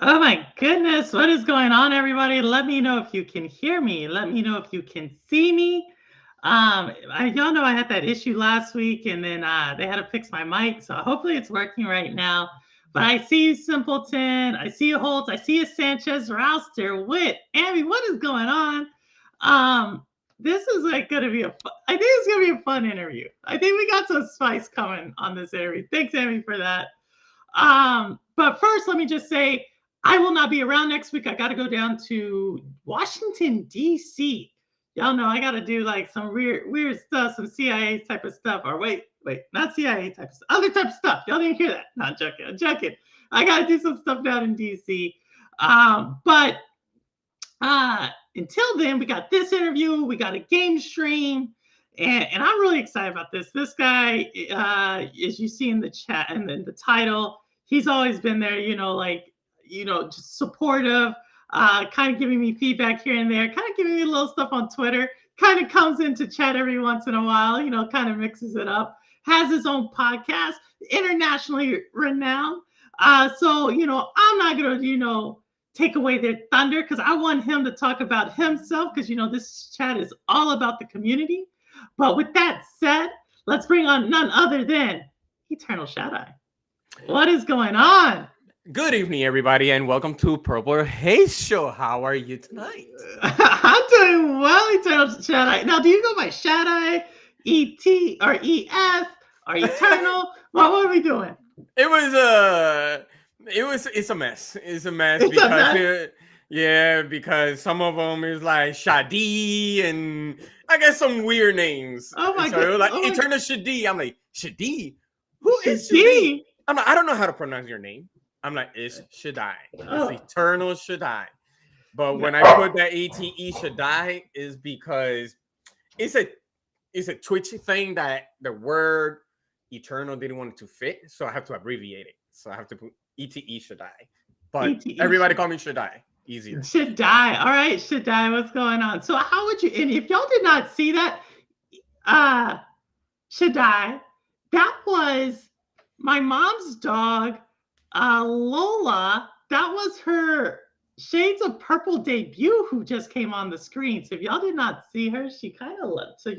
Oh my goodness, what is going on, everybody? Let me know if you can hear me. Let me know if you can see me. Y'all know I had that issue last week, and then they had to fix my mic, so hopefully it's working right now. But I see you, Simpleton. I see you, Holt. I see you, Sanchez, Rouster, Witt, Amy. What is going on? This is like going to be I think it's going to be a fun interview. I think we got some spice coming on this interview. Thanks, Amy, for that. But first, let me just say, I will not be around next week. I got to go down to Washington, D.C. Y'all know I got to do like some weird stuff, some CIA type of stuff. Or wait, not CIA type of stuff, other type of stuff. Y'all didn't hear that. No, I'm joking. I got to do some stuff down in D.C. But until then, we got this interview. We got a game stream. And I'm really excited about this. This guy, as you see in the chat and in the title, he's always been there, just supportive, kind of giving me feedback here and there, kind of giving me a little stuff on Twitter, kind of comes into chat every once in a while, kind of mixes it up, has his own podcast, internationally renowned. So, I'm not going to, take away their thunder because I want him to talk about himself because, this chat is all about the community. But with that said, let's bring on none other than Eternal SHADDAI. What is going on? Good evening, everybody, and welcome to Purple Haze Show. How are you tonight? I'm doing well, Eternal SHADDAI. Now, do you go by SHADDAI, ET, or ES, or Eternal? What are we doing? It's a mess. It's a mess because some of them is like SHADDAI and I guess some weird names. Oh my god! So it was like Eternal SHADDAI. I'm like, SHADDAI? Who is SHADDAI? I'm like, I don't know how to pronounce your name. I'm like, it's SHADDAI. It's Eternal SHADDAI. But when I put that ATE SHADDAI is because it's a Twitch thing that the word Eternal didn't want it to fit, so I have to abbreviate it. So I have to put ETE SHADDAI. But everybody call me SHADDAI. Easier. SHADDAI. All right, SHADDAI, what's going on? So how would you, and if y'all did not see that, SHADDAI, that was my mom's dog, Lola. That was her Shades of Purple debut who just came on the screen. So if y'all did not see her, she kind of left. So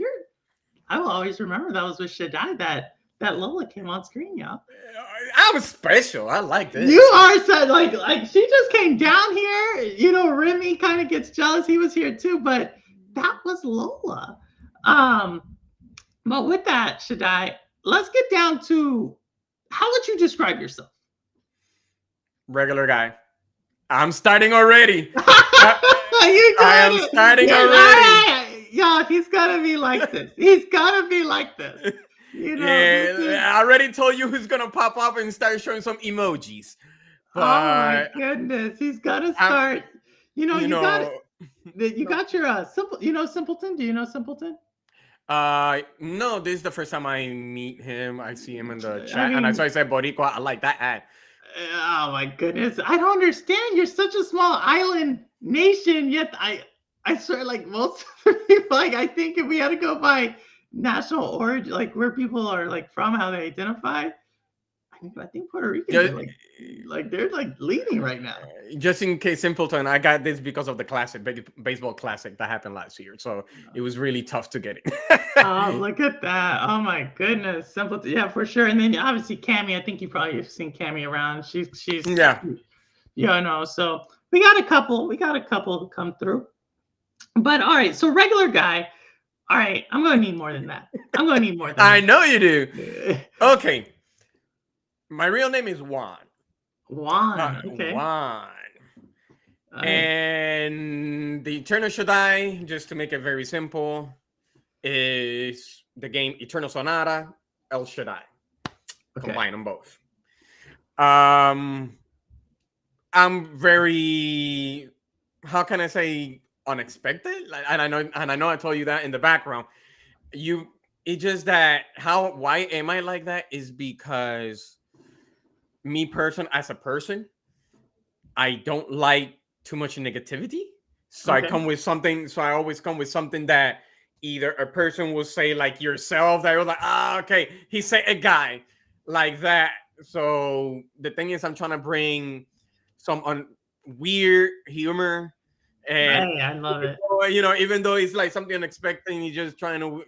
I will always remember that was with SHADDAI that Lola came on screen, y'all. I was special. I like this. You are so like she just came down here. Remy kind of gets jealous. He was here too, but that was Lola. But with that, SHADDAI, let's get down to how would you describe yourself? Regular guy. I'm starting already. I am starting already. Y'all, he's gotta be like this. He's gotta be like this. I already told you who's gonna pop up and start showing some emojis. But, oh my goodness, he's gotta start. You got your Simpleton. Do you know Simpleton? No, this is the first time I meet him. I see him in the chat, and I said Boricua. I like that ad. Oh my goodness, I don't understand. You're such a small island nation, yet I swear, like most of the people, like I think if we had to go by national origin, like where people are like from, how they identify, I think Puerto Rican they're like leading right now. Just in case, Simpleton, I got this because of the classic baseball classic that happened last year, so it was really tough to get it. Oh, look at that! Oh my goodness, Simpleton, yeah, for sure. And then obviously Cammy, I think you probably have seen Cammy around. She's So we got a couple who come through. But all right, so regular guy. All right, I'm gonna need more than that. I know you do. Okay. My real name is Juan. Juan. Okay. Juan. And the Eternal SHADDAI, just to make it very simple, is the game Eternal Sonata, El Shaddai. Okay. Combine them both. I'm very, how can I say, unexpected? And I know I told you that in the background. It's just that why am I like that is because me as a person, I don't like too much negativity. So I come with something. So I always come with something that either a person will say like yourself, that you're like, okay, he said a guy like that. So the thing is, I'm trying to bring some weird humor. And hey, I love it. Even though it's like something unexpected, you're just trying to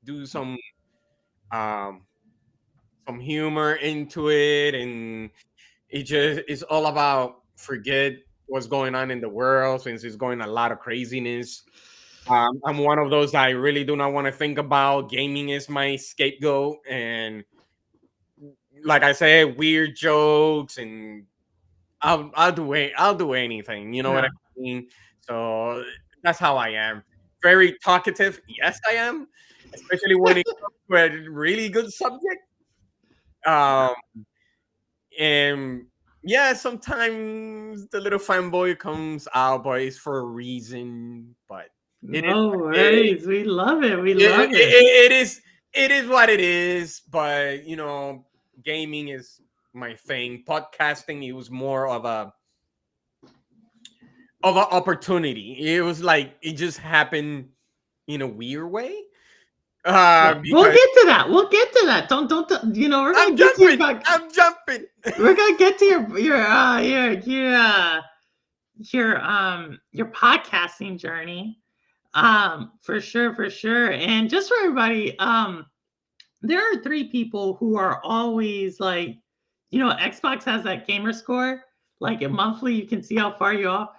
do some humor into it, and it's all about forget what's going on in the world since it's going a lot of craziness. I'm one of those that I really do not want to think about. Gaming is my scapegoat, and like I said, weird jokes, and I'll do anything. You know what I mean? So that's how I am. Very talkative. Yes, I am, especially when it comes to a really good subject. And yeah, sometimes the little fanboy comes out, but it's for a reason. But no worries, we love it. We love it. It is what it is. But gaming is my thing. Podcasting, it was more of an opportunity. It was like it just happened in a weird way. We'll get to that. Don't. We're gonna get to I'm jumping. We're gonna get to your podcasting journey. For sure. And just for everybody, there are 3 people who are always like, Xbox has that gamer score, like a monthly, you can see how far you are.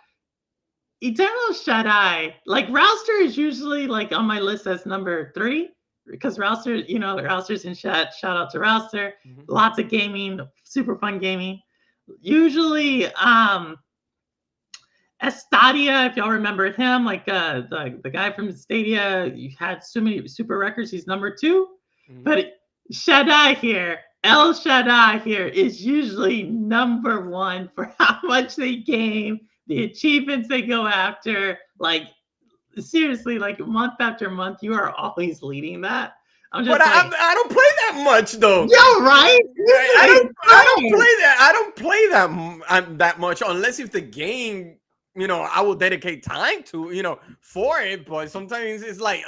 Eternal SHADDAI, like Rouster is usually like on my list as number 3 because Rouster, Rouster's in chat. Shout out to Rouster. Mm-hmm. Lots of gaming, super fun gaming. Usually, Stadia, if y'all remember him, like the guy from Stadia, you had so many super records. He's number 2, mm-hmm. But SHADDAI here, El SHADDAI here is usually number 1 for how much they game. The achievements they go after, like seriously, like month after month, you are always leading that. I don't play that much though. Yeah, right. I don't play that much unless if the game, I will dedicate time to, for it. But sometimes it's like,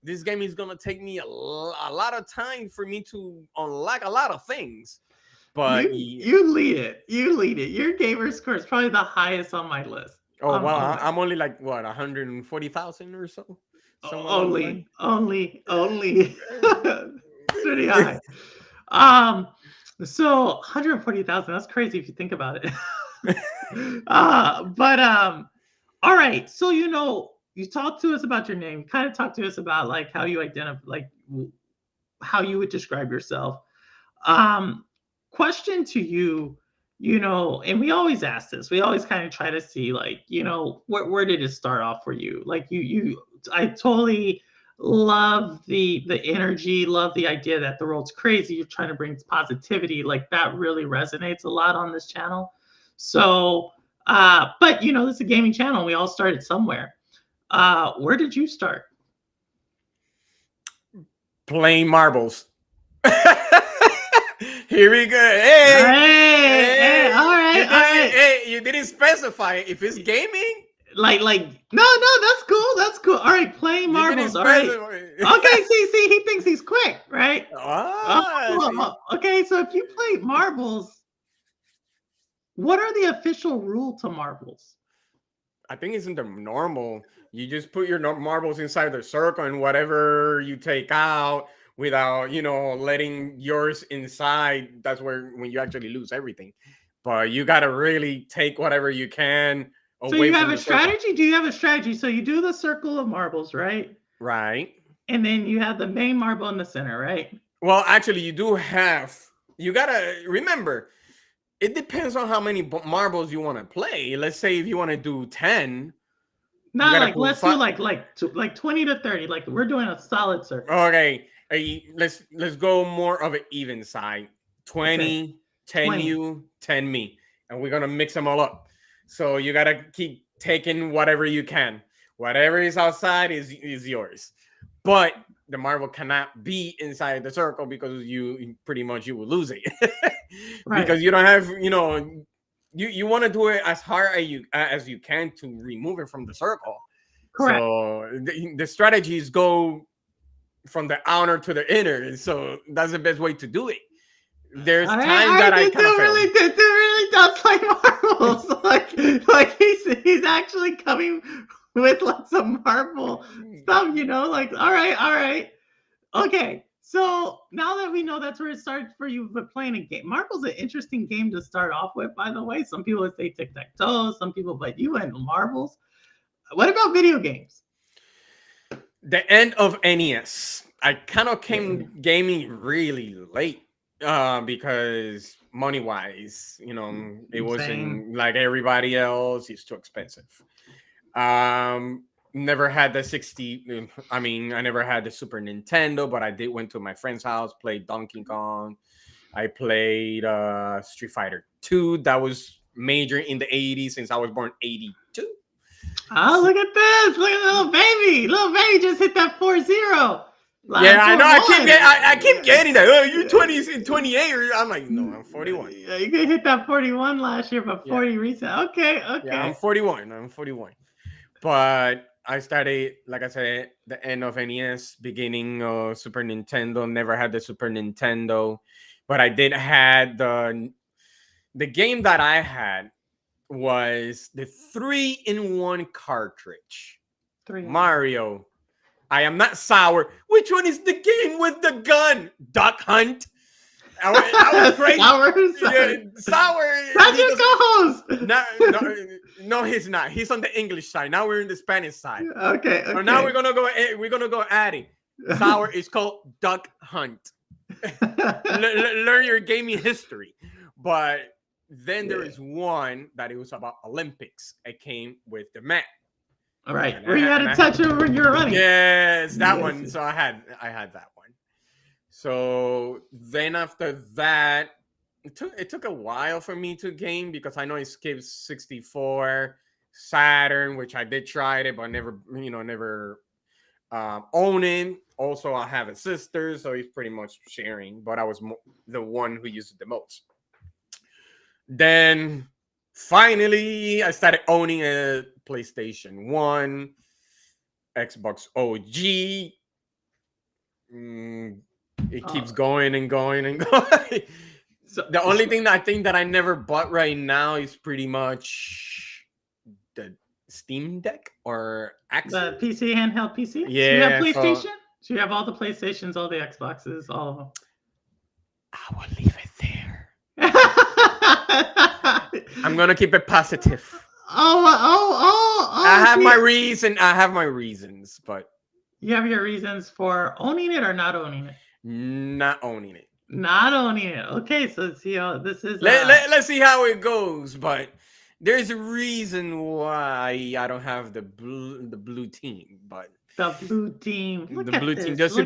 this game is gonna take me a lot of time for me to unlock a lot of things. But you lead it. Your gamer score is probably the highest on my list. Oh, well, I'm only like what 140,000 or so. Only pretty high. So 140,000. That's crazy if you think about it. All right. So you talked to us about your name. Kind of talk to us about like how you identify, like how you would describe yourself. Question to you, and we always ask this. We always kind of try to see, like, where did it start off for you? Like I totally love the energy, love the idea that the world's crazy. You're trying to bring positivity. Like that really resonates a lot on this channel. So, but this is a gaming channel. We all started somewhere. Where did you start? Playing marbles. Here we go. Hey, all right. Hey, you didn't specify if it's gaming. Like, no, that's cool. All right, playing marbles. All right. Okay, see, he thinks he's quick, right? Okay, so if you play marbles, what are the official rule to marbles? I think it's in the normal. You just put your marbles inside the circle, and whatever you take out without letting yours inside, that's when you actually lose everything. but you got to really take whatever you can So away you have from a the circle. strategy? Do you have a strategy? So you do the circle of marbles, right? Right. And then you have the main marble in the center, right? Well, actually, you got to remember, it depends on how many marbles you want to play. Let's say if you want to do 10, you Not got to like, put let's do five. like 20 to 30. Like we're doing a solid circle. Okay. Let's go more of an even side. 20, Okay. 10 20. you, 10 me. And we're going to mix them all up. So you got to keep taking whatever you can. Whatever is outside is yours. But the marble cannot be inside the circle because you pretty much you will lose it. Right. Because you don't have, you want to do it as hard as you can to remove it from the circle. Correct. So the strategies go from the outer to the inner. So that's the best way to do it. There's times that I kind of fail. Really does like marbles. like he's actually coming with like some marble stuff, like all right. Okay. So now that we know that's where it starts for you, but playing a game. Marble's an interesting game to start off with, by the way. Some people would say tic-tac-toe, some people, but you went marbles. What about video games? The end of NES. I kind of came gaming really late because money-wise, it wasn't like everybody else. It's too expensive. Never had the 60. I never had the Super Nintendo, but I did went to my friend's house, played Donkey Kong. I played Street Fighter 2. That was major in the 80s since I was born 82. Oh, look at this. Look at the little baby. Little baby just hit that 4-0. Yeah, I know. I keep getting that. Oh, you're 20, 28. I'm like, no, I'm 41. Yeah, you could hit that 41 last year, but 40 recent. Okay. Yeah, I'm 41. But I started, like I said, the end of NES, beginning of Super Nintendo. Never had the Super Nintendo, but I did had the game that I had was the 3-in-1 cartridge. Mario. I am not sour. Which one is the game with the gun? Duck Hunt. That was great. Sour. That's your co-host. No, he's not. He's on the English side. Now we're in the Spanish side. Okay. So now we're gonna go at it. Sour is called Duck Hunt. Learn your gaming history. But then there is one that it was about Olympics. It came with the map. All right, where you had to touch it when you were running. Yes, that one. So I had that one. So then after that, it took a while for me to game because I know it skips 64, Saturn, which I did try it, but never own it. Also, I have a sister, so he's pretty much sharing, but I was the one who used it the most. Then finally, I started owning a PlayStation 1, Xbox OG. It keeps going and going and going. So the only thing that I think that I never bought right now is pretty much the Steam Deck or the PC, handheld PC. Yeah. So you have PlayStation? So you have all the PlayStations, all the Xboxes, all of them. I will leave it there. I'm gonna keep it positive. I have my reason. I have my reasons, but you have your reasons for owning it or not owning it. Not owning it. Not owning it. Okay, so let's see how this is. Let's see how it goes, but there's a reason why I don't have the blue team, but the blue team. The blue team just to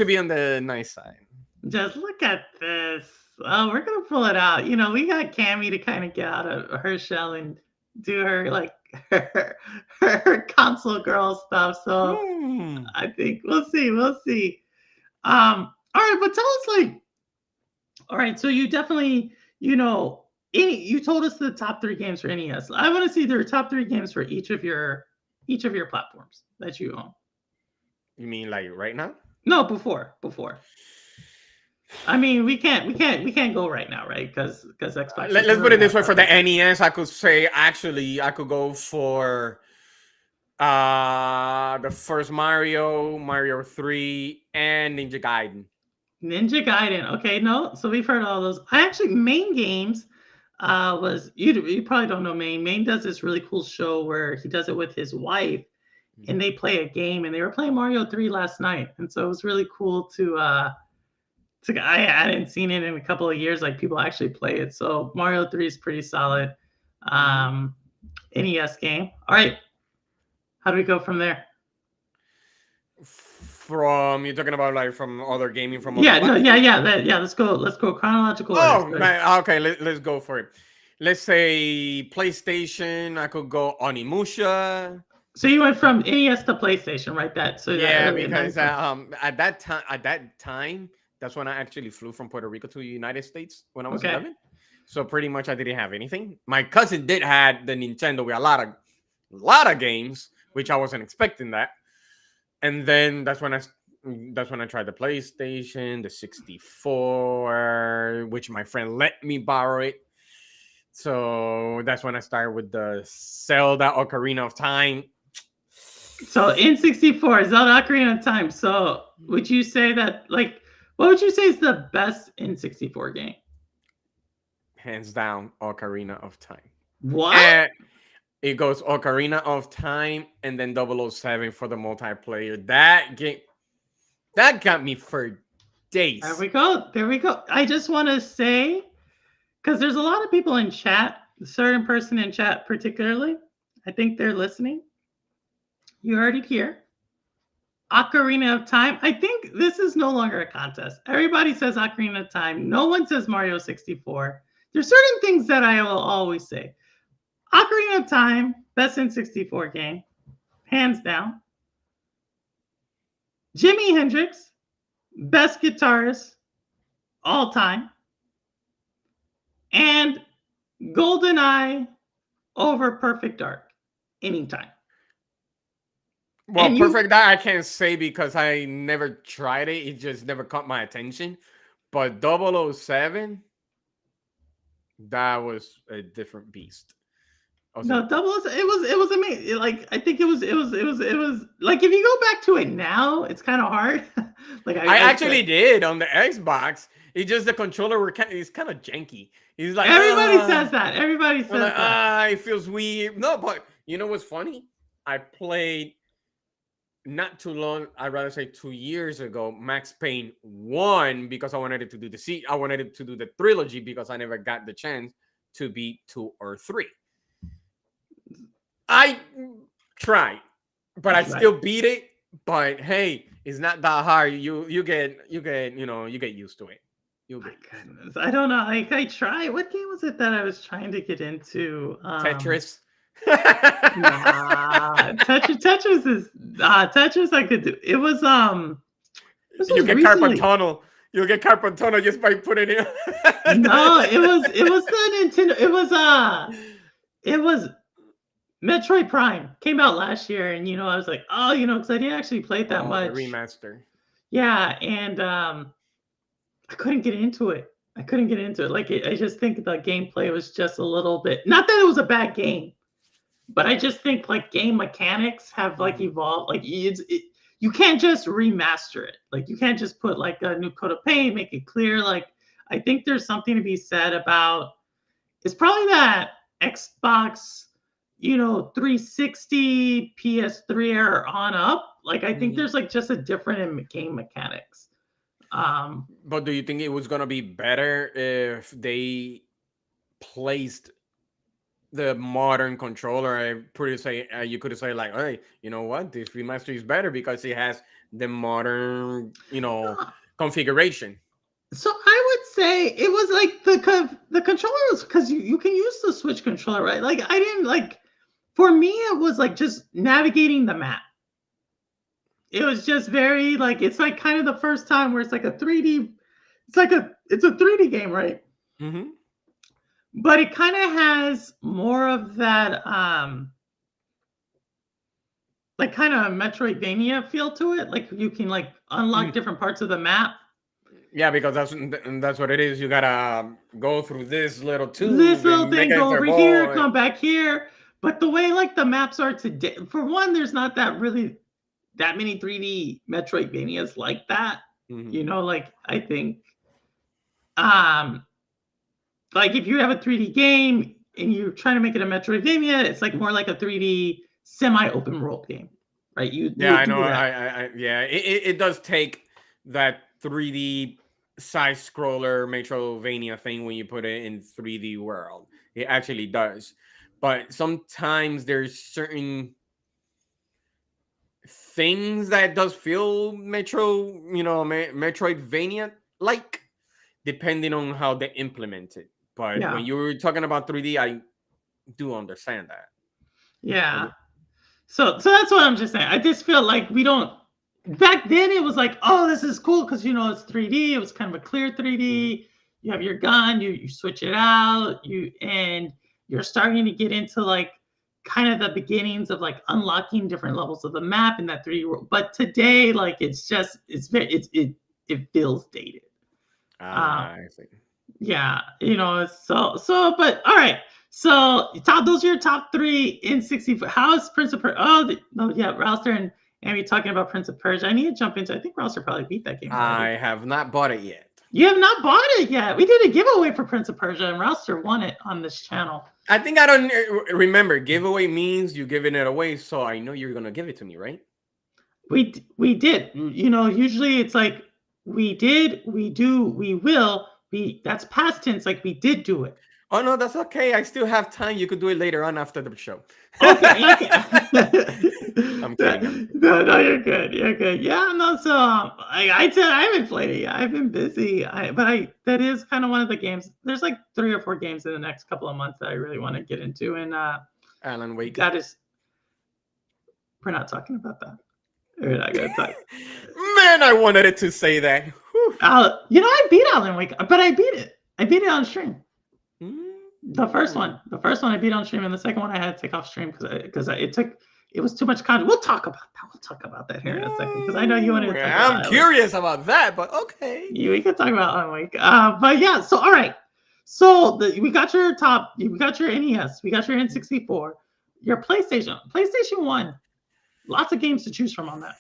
be on the nice side. Just look at this. Oh, we're gonna pull it out. We got Cammy to kind of get out of her shell and do her her console girl stuff. So I think we'll see. All right, but tell us all right, so you definitely, you told us the top 3 games for NES. I want to see their top 3 games for each of your platforms that you own. You mean like right now? No, before. I mean, we can't go right now, right? Because Xbox. Let's put it this way: for the NES, I could say actually I could go for the first Mario 3, and Ninja Gaiden. Okay, no. So we've heard all those. I actually main games. was you probably don't know Maine. Maine does this really cool show where he does it with his wife, and they play a game, and they were playing Mario 3 last night, and so it was really cool to I hadn't seen it in a couple of years. Like people actually play it, so Mario 3 is pretty solid. NES game. All right, how do we go from there? From you're talking about like from other gaming from Yeah, other no, yeah. Let's go chronological order. Oh man, okay, let's go for it. Let's say PlayStation. I could go Onimusha. So you went from NES to PlayStation, right? That so Yeah, that because at that time, that's when I actually flew from Puerto Rico to the United States when I was 11. So pretty much I didn't have anything. My cousin did had the Nintendo with a lot of games, which I wasn't expecting that. And then that's when I tried the PlayStation, the 64, which my friend let me borrow it. So that's when I started with the Zelda Ocarina of Time. So N64, Zelda Ocarina of Time. So would you say that, like, what would you say is the best N64 game? Hands down, Ocarina of Time. What? And it goes Ocarina of Time and then 007 for the multiplayer. That game, that got me for days. There we go. I just want to say, because there's a lot of people in chat, a certain person in chat particularly, I think they're listening. You heard it here. Ocarina of Time. I think this is no longer a contest. Everybody says Ocarina of Time. No one says Mario 64. There's certain things that I will always say. Ocarina of Time, best N64 game, hands down. Jimi Hendrix, best guitarist all time. And GoldenEye over Perfect Dark anytime. Well, Perfect Dark I can't say because I never tried it. It just never caught my attention. But 007, that was a different beast. No, it was amazing. Like I think it was like if you go back to it now, it's kind of hard. Like I actually did on the Xbox. It's just the controller is kind of janky. He's like everybody says that. Everybody says like, that. It feels weird. No, but you know what's funny? I played not too long. I'd rather say 2 years ago, Max Payne 1 because I wanted it to do I wanted it to do the trilogy because I never got the chance to beat 2 or 3. I tried, but I still beat it. But hey, it's not that hard. You get used to it. My goodness, I don't know. I try. What game was it that I was trying to get into? Tetris. Nah, Tetris is Tetris. I could do. It was You get carpal tunnel. You'll get carpal tunnel just by putting it. No, it was the Nintendo. It was Metroid Prime came out last year, and I was like, oh, because I didn't actually play it that much. Remaster. Yeah, and I couldn't get into it. Like I just think the gameplay was just a little bit. Not that it was a bad game, but I just think like game mechanics have like evolved. Like you can't just remaster it. Like you can't just put like a new coat of paint, make it clear. Like I think there's something to be said about. It's probably that Xbox. 360, PS3 are on up. Like I think there's like just a different game mechanics. But do you think it was gonna be better if they placed the modern controller? You could say like, hey, you know what? This remaster is better because it has the modern, configuration. So I would say it was like the controller was because you can use the Switch controller, right? Like I didn't like. For me, it was like just navigating the map. It was just very like it's like kind of the first time where it's like a 3D. It's a 3D game, right? Mm-hmm. But it kind of has more of that like kind of Metroidvania feel to it. Like you can like unlock different parts of the map. Yeah, because that's what it is. You gotta go through this little tube. This little thing, go over here, come back here. But the way like the maps are today, for one, there's not that many 3D Metroidvanias like that. Mm-hmm. Like I think like if you have a 3D game and you're trying to make it a Metroidvania, it's like more like a 3D semi-open world game, right? You Yeah, would I know. do that. Yeah, it does take that 3D side scroller Metrovania thing when you put it in 3D world. It actually does. But sometimes there's certain things that does feel Metroidvania like, depending on how they implement it. But Yeah, when you were talking about 3D, I do understand that. yeah. So that's what I'm just saying. I just feel like we don't. Back then, it was like, oh, this is cool because it's 3D. It was kind of a clear Mhm. 3D. You have your gun, you switch it out, and you're starting to get into like kind of the beginnings of like unlocking different levels of the map in that 3D world. But today, like it's very it feels dated. Um, I see. yeah, but all right. So those are your top three in 64. How is Prince of Persia? Oh, no, yeah, Rouster and Amy talking about Prince of Persia. I need to jump into. I think Rouster probably beat that game I already. have not bought it yet. You have not bought it yet. We did a giveaway for Prince of Persia, and Rouster won it on this channel. I think I don't remember. Giveaway means you're giving it away, so I know you're gonna give it to me, right? We did. Usually it's like we did, we do, we will. That's past tense. Like we did do it. Oh no, that's okay. I still have time. You could do it later on after the show. Okay, okay. I'm kidding. I'm kidding. No, you're good. You're good. Yeah, no. So, I said I haven't played it yet. I've been busy. That is kind of one of the games. There's like 3 or 4 games in the next couple of months that I really want to get into, and Alan Wake. that is, we're not talking about that. We're not gonna talk. Man, I wanted it to say that. I beat Alan Wake, but I beat it. I beat it on stream. Mm. The first one I beat on stream, and the second one I had to take off stream because it was too much content. We'll talk about that. We'll talk about that here in a second because I know you wanted to talk about. I'm curious about that, but okay. We can talk about Alan Wake. But yeah, so all right. So we got your top. We got your NES. We got your N64. Your PlayStation. PlayStation 1. Lots of games to choose from on that.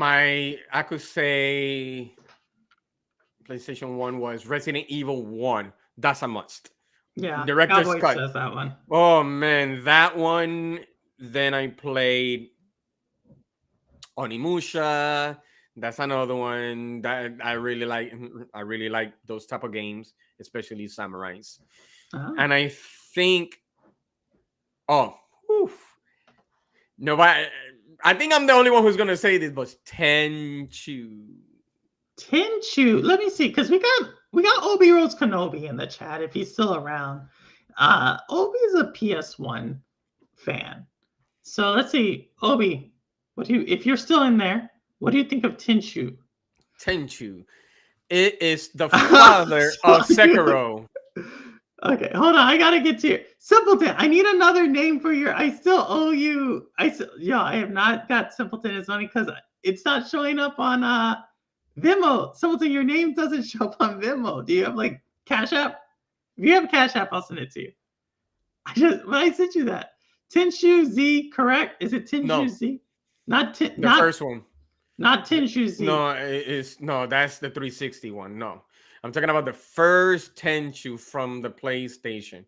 I could say PlayStation 1 was Resident Evil 1. That's a must. Yeah, Director's Cowboy Cut. says that one. Oh man, that one. Then I played Onimusha. That's another one that I really like. I really like those type of games, especially samurais. Oh. And I think, no, but I think I'm the only one who's gonna say this, but Tenchu. Tenchu. Let me see, because we got Obi Rose Kenobi in the chat if he's still around. Obi is a PS1 fan. So let's see, Obi, if you're still in there, what do you think of Tenchu? Tenchu. It is the father of Sekiro. Okay, hold on. I gotta get to you. Simpleton, I need another name for your. I still owe you. I have not got Simpleton. It's only because it's not showing up on Venmo. Simpleton, your name doesn't show up on Venmo. Do you have like Cash App? If you have Cash App, I'll send it to you. I sent you that. Tenshu Z, correct? Is it Tenshu Z? The first one. Not Tenshu Z. No, that's the 360 one. No. I'm talking about the first Tenchu from the PlayStation.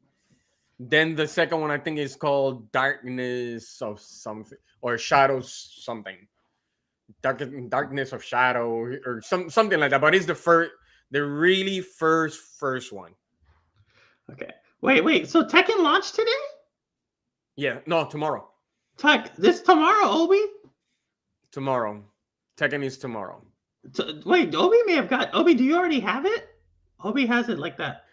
Then the second one I think is called Darkness of something or Shadows something. Darkness of Shadow or something like that. But it's the really first one. Okay. Wait. So Tekken launched today? Yeah, no, tomorrow. This tomorrow, Obi? Tomorrow. Tekken is tomorrow. Wait, Obi may have got Obi. Do you already have it? Obi has it like that.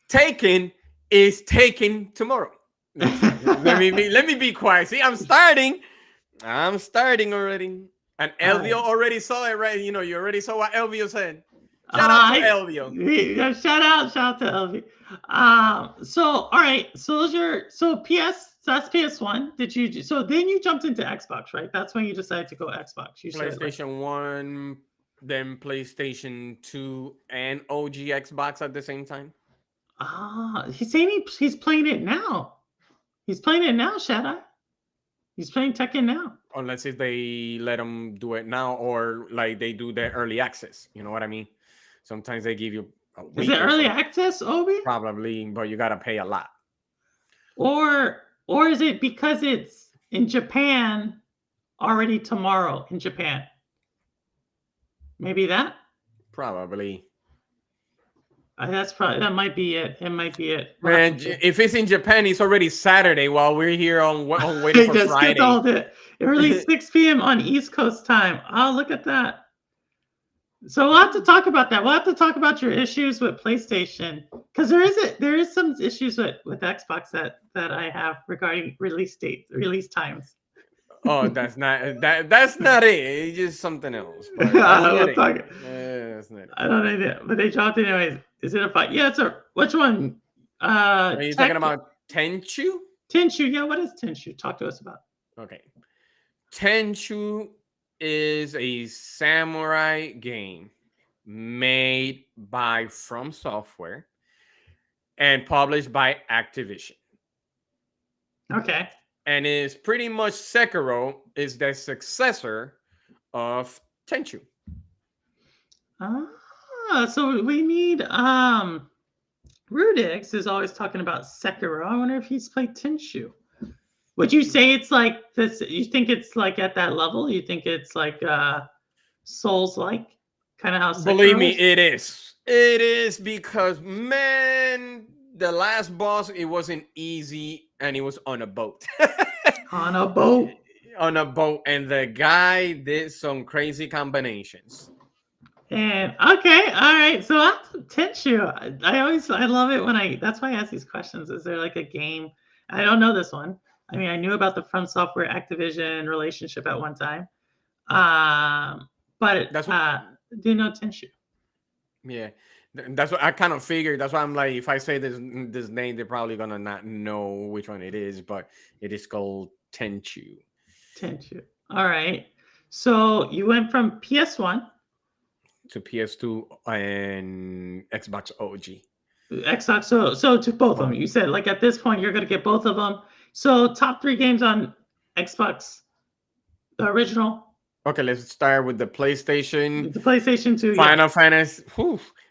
Tekken is taken tomorrow. let me be quiet. See, I'm starting already. And Elvio already saw it, right? You already saw what Elvio said. Shout out to Elvio. Shout out to Elvio. So all right. So that's PS1. Then you jumped into Xbox, right? That's when you decided to go Xbox. PlayStation 1, then PlayStation 2 and OG Xbox at the same time. He's saying he's playing it now. He's playing it now, SHADDAI. He's playing Tekken now. Unless if they let him do it now or like they do the early access. You know what I mean? Sometimes they give you a Is week it or early so, access, Obi? probably, but you gotta pay a lot. Or is it because it's in Japan already tomorrow in Japan? Maybe that? Probably. That might be it. It might be it. We'll have Man, to see. if it's in Japan, it's already Saturday while we're here on waiting They for just get Friday. all the early 6 p.m. on East Coast time. Oh, look at that. So we'll have to talk about that. We'll have to talk about your issues with PlayStation because there is some issues with Xbox that I have regarding release times. Oh, that's not it. It's just something else. But that's not We'll it. talk. That's not it. I don't know, but they dropped it anyways. Is it a fight? Yeah, it's a which one? Are you talking Tech about Tenchu? Tenshu. Yeah, what is Tenshu? Talk to us about. Okay. Tenchu is a samurai game made by From Software and published by Activision. Okay. And is pretty much Sekiro is the successor of Tenchu. So we need Rudix is always talking about Sekiro. I wonder if he's played Tenshu. Would you say it's like this? You think it's like at that level? You think it's like Souls like? Kind of how Sekiro Believe me, is? it is. It is because man, the last boss it wasn't easy and it was on a boat. On a boat. On a boat, and the guy did some crazy combinations. And okay, all right. So Tenshu. I love it when that's why I ask these questions. Is there like a game? I don't know this one. I mean, I knew about the From Software Activision relationship at one time. But That's what, didn't know Tenshu. yeah. That's what I kind of figured. That's why I'm like, if I say this name, they're probably gonna not know which one it is, but it is called Tenchu. Tenshu. All right. So you went from PS1 to PS2 and Xbox OG. Xbox. So to both of them. You said like at this point you're gonna get both of them. So top 3 games on Xbox, the original. Okay, let's start with the PlayStation. The PlayStation 2. Final Fantasy.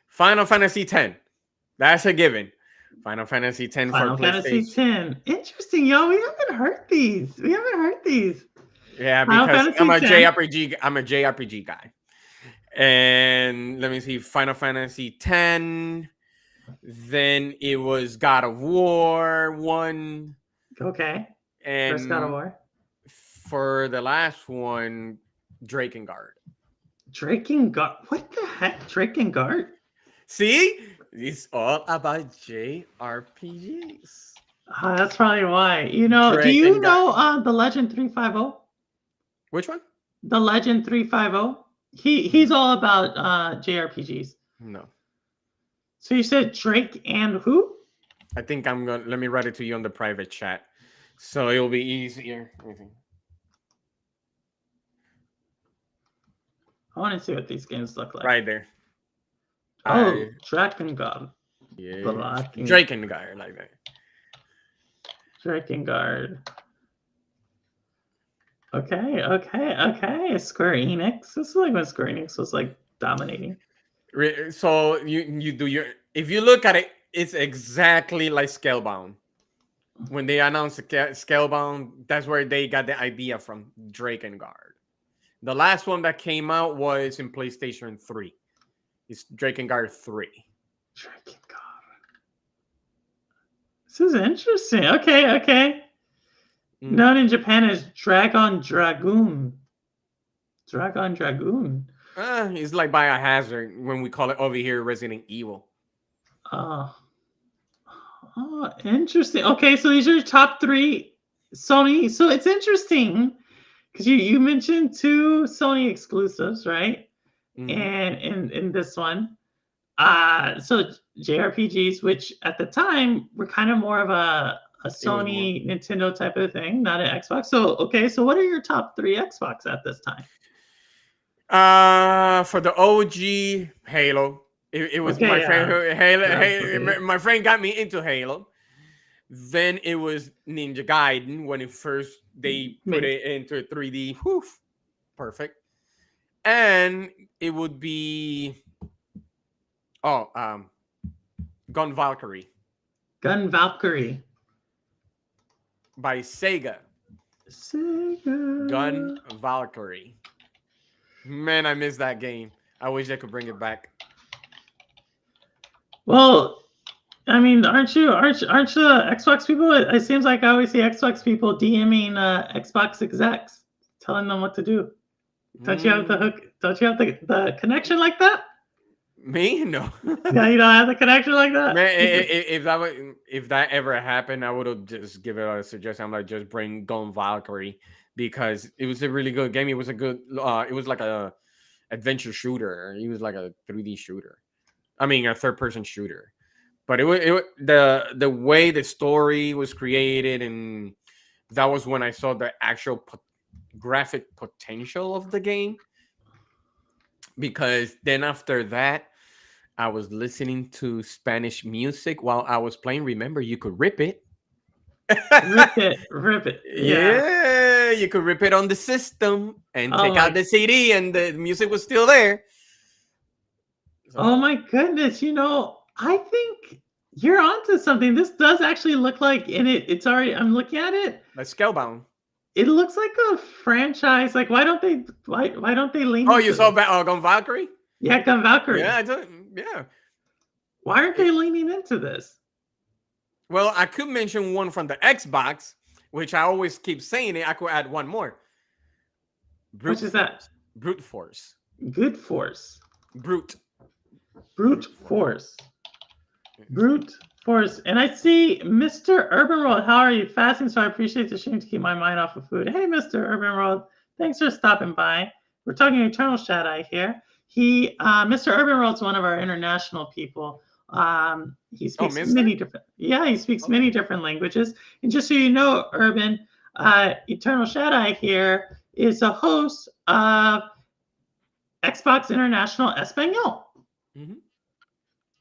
Final Fantasy 10. That's a given. Final Fantasy 10 Final for Fantasy PlayStation. 10. Interesting, yo. We haven't heard these. Yeah, Final because Fantasy I'm a 10. JRPG. I'm a JRPG guy. And let me see, Final Fantasy 10. Then it was God of War 1. Okay. And First God of War. For the last one, Drakengard. Drakengard. What the heck? Drakengard? See? It's all about JRPGs. That's probably why. You know, do you know the Legend 350? Which one? The Legend 350? He's all about JRPGs. No. So you said Drake and who? I think I'm gonna let me write it to you on the private chat. So it'll be easier. I want to see what these games look like. Right there. Oh, Drakengard. Yeah. Drakengard, like that. Drakengard. Okay. Square Enix. This is like when Square Enix was like dominating. So you do your if you look at it, it's exactly like Scalebound. When they announced Scalebound, that's where they got the idea from, Drakengard. The last one that came out was in PlayStation 3. It's Drakengard 3. Drakengard. This is interesting. Okay. Known in Japan as Dragon Dragoon. It's like Biohazard when we call it over here Resident Evil. Oh, interesting. Okay, so these are your top 3 Sony. So it's interesting because you mentioned 2 Sony exclusives, right? Mm-hmm. And in this one, so JRPGs, which at the time were kind of more of a Sony Nintendo type of thing, not an Xbox. So so what are your top 3 Xbox at this time? For the OG Halo, it was my friend Halo. My friend got me into Halo. Then it was Ninja Gaiden when they put it into 3D. Whew, perfect. And it would be Gun Valkyrie. Gun Valkyrie. By Sega. Sega. Gun Valkyrie. Man, I miss that game. I wish I could bring it back. Well, I mean, aren't you Xbox people? It seems like I always see Xbox people DMing Xbox execs, telling them what to do. Don't you have the hook? Don't you have the connection like that? Me? No. Yeah, you don't have the connection like that. Man, if that ever happened, I would have just given a suggestion. I'm like, just bring Gun Valkyrie because it was a really good game. It was a good. It was like a adventure shooter. It was like a 3D shooter. I mean, a third-person shooter. But it was the way the story was created, and that was when I saw the actual graphic potential of the game. Because then after that, I was listening to Spanish music while I was playing. Remember, you could rip it. Rip it. Yeah, you could rip it on the system and take out the CD, and the music was still there. So, oh my goodness! I think you're onto something. This does actually look like it's already. I'm looking at it. Like Scalebound. It looks like a franchise. Like, why don't they lean? Oh, you saw Gun Valkyrie? Yeah, Gun Valkyrie. Yeah, I do. Yeah. Why aren't they leaning into this? Well, I could mention one from the Xbox, which I always keep saying it. I could add one more. Which is that? Brute Force. Good Force. Brute Force. Brute Force. And I see Mr. Urban World. How are you? Fasting, so I appreciate the stream to keep my mind off of food. Hey, Mr. Urban World. Thanks for stopping by. We're talking Eternal SHADDAI here. Mr. Urban World's one of our international people. He speaks many different. Yeah, he speaks many different languages. And just so you know, Urban, Eternal SHADDAI here is a host of Xbox International Espanol. Mm-hmm.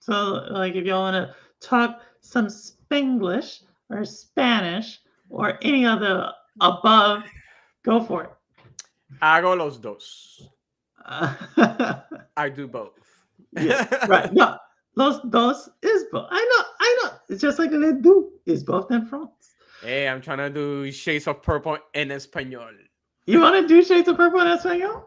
So, like, if y'all want to talk some Spanglish or Spanish or any of the above, go for it. Hago los dos. I do both. Yeah, right. No, los dos is both. I know. It's just like le do is both in France. Hey, I'm trying to do Shades of Purple en Espanol. You want to do Shades of Purple en Espanol?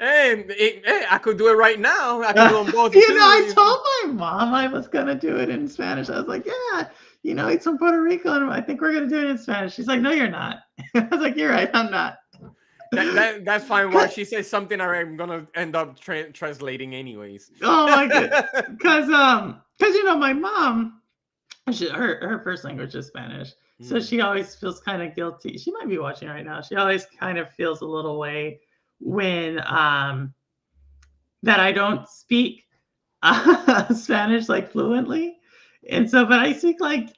Hey, I could do it right now. I could do them both. I told my mom I was going to do it in Spanish. I was like, yeah, it's from Puerto Rico, and I think we're going to do it in Spanish. She's like, no, you're not. I was like, you're right, I'm not. That's fine. Why she says something I'm going to end up translating anyways. Oh, my goodness. Because, my mom, her first language is Spanish. So she always feels kind of guilty. She might be watching right now. She always kind of feels a little way when that I don't speak Spanish like fluently, and so but I speak like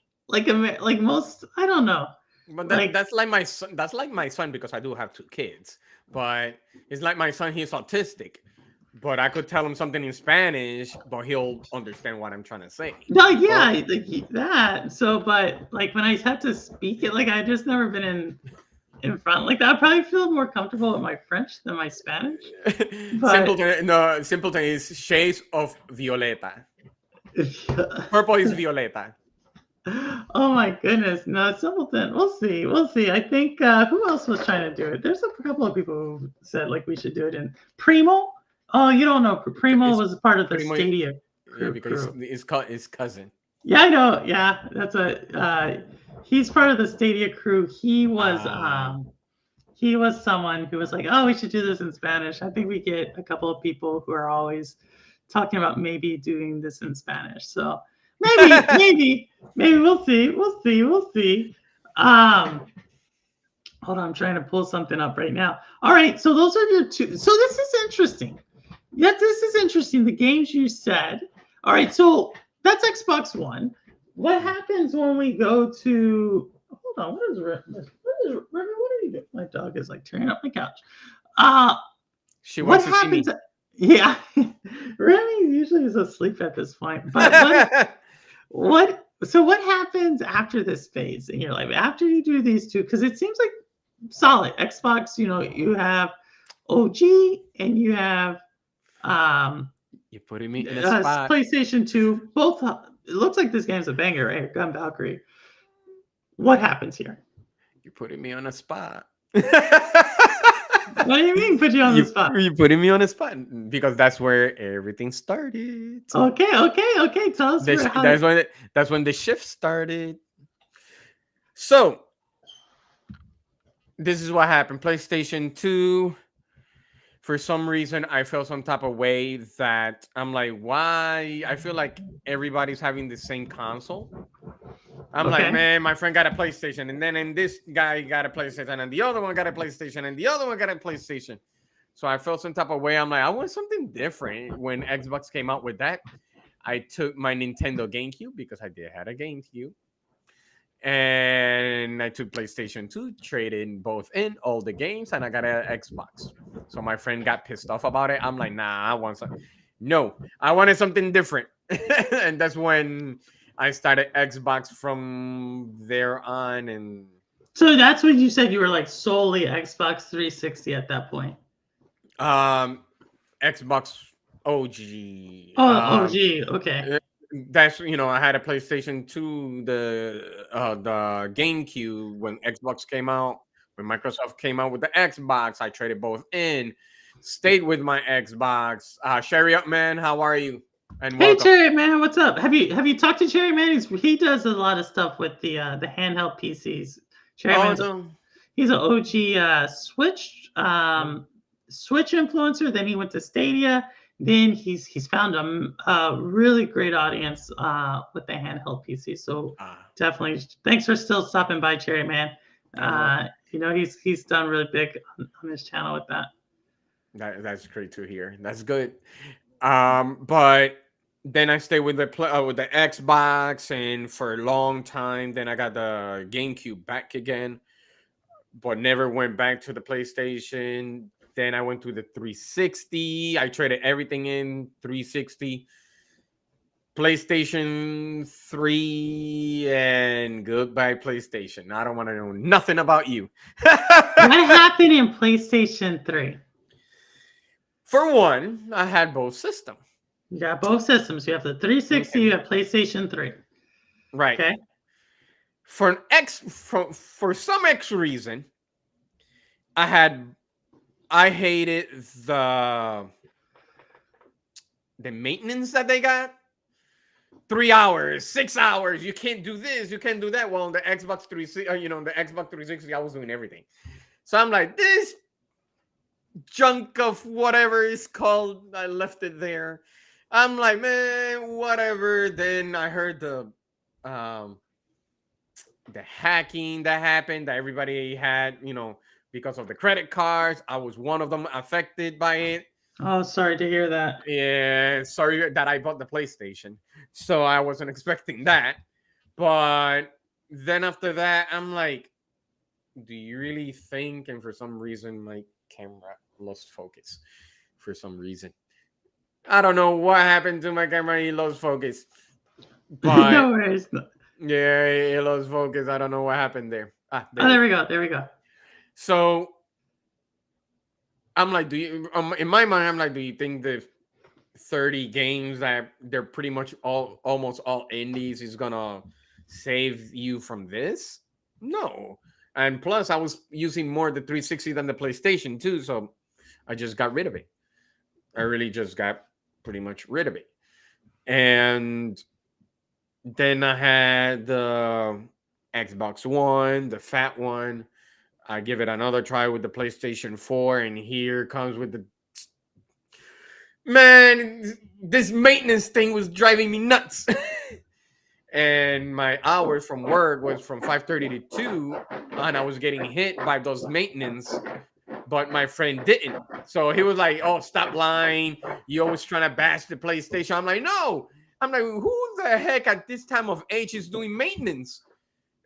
most. I don't know. But that's like my son. That's like my son because I do have 2 kids. But it's like my son. He's autistic. But I could tell him something in Spanish, but he'll understand what I'm trying to say. No, yeah, like that. So, but like when I had to speak it, like I just never been in front like that. I probably feel more comfortable with my French than my Spanish. But... Simpleton is Shades of Violeta. Purple is Violeta. Oh my goodness. No, Simpleton. We'll see. I think who else was trying to do it? There's a couple of people who said like we should do it in Primo. Oh, you don't know. Primo was part of the Stadia. Yeah, because his cousin. Yeah, I know. Yeah, that's he's part of the Stadia crew. He was someone who was like, oh, we should do this in Spanish. I think we get a couple of people who are always talking about maybe doing this in Spanish. So maybe we'll see. Hold on, I'm trying to pull something up right now. All right, so those are your 2. So this is interesting. Yeah, this is interesting. The games you said. All right, so that's Xbox One. What happens when we go to? Hold on. What is Remy? What are you doing? My dog is like tearing up my couch. She wants to see me. Yeah, Remy usually is asleep at this point. But what? So what happens after this phase in your life? After you do these 2, because it seems like solid Xbox. You have OG and you have You're putting me in a spot. PlayStation 2, both. It looks like this game's a banger, right? Gun Valkyrie. What happens here? You're putting me on a spot. What do you mean put you on the spot? You're putting me on a spot because that's where everything started. Okay. Tell us that's when the shift started. So this is what happened. PlayStation 2. For some reason, I felt some type of way that I'm like, why? I feel like everybody's having the same console. I'm like, man, my friend got a PlayStation, and this guy got a PlayStation, and the other one got a PlayStation, and the other one got a PlayStation. So I felt some type of way. I'm like, I want something different. When Xbox came out with that, I took my Nintendo GameCube because I did have a GameCube. And I took PlayStation 2, traded both in all the games, and I got an Xbox. So my friend got pissed off about it. I'm like, nah, I want something. No, I wanted something different. And that's when I started Xbox from there on. And so that's when you said you were like solely Xbox 360 at that point. Xbox OG. OG, okay. That's I had a PlayStation 2, the GameCube when Xbox came out. When Microsoft came out with the Xbox, I traded both in, stayed with my Xbox. Sherry up, man, how are you? And hey, Cherry man, what's up? Have you talked to Cherry man? He does a lot of stuff with the handheld PCs. Cherry he's an OG Switch Switch influencer. Then he went to Stadia. Then he's found a really great audience with the handheld PC. So definitely, thanks for still stopping by, Cherry man. He's done really big on his channel with that. That's great to hear. That's good. But then I stayed with the Xbox, and for a long time, then I got the GameCube back again, but never went back to the PlayStation. Then I went to the 360. I traded everything in 360, PlayStation 3, and goodbye PlayStation. I don't want to know nothing about you. What happened in PlayStation 3? For one, I had both systems. You got both systems. You have the 360. Okay. You have PlayStation 3. Right. Okay. For some X reason, I hated the maintenance that they got. 3 hours, 6 hours. You can't do this. You can't do that. Well, on the Xbox 360, the Xbox 360, I was doing everything. So I'm like, this junk of whatever it's called, I left it there. I'm like, man, whatever. Then I heard the hacking that happened, that everybody had, because of the credit cards. I was one of them affected by it. Oh, sorry to hear that. Yeah, sorry that I bought the PlayStation. So I wasn't expecting that. But then after that, I'm like, do you really think? And for some reason, my camera lost focus. For some reason. I don't know what happened to my camera. It lost focus. But no worries. Yeah, it lost focus. I don't know what happened there. There we go. So I'm like, in my mind, I'm like, do you think the 30 games that they're pretty much almost all indies is gonna save you from this? No. And plus, I was using more the 360 than the PlayStation 2, so I just got rid of it. I really just got pretty much rid of it. And then I had the Xbox One, the fat one. I give it another try with the PlayStation 4, and here comes with the... Man, this maintenance thing was driving me nuts. And my hours from work was from 5:30 to 2, and I was getting hit by those maintenance, but my friend didn't. So he was like, oh, stop lying. You always trying to bash the PlayStation. I'm like, no. I'm like, who the heck at this time of age is doing maintenance?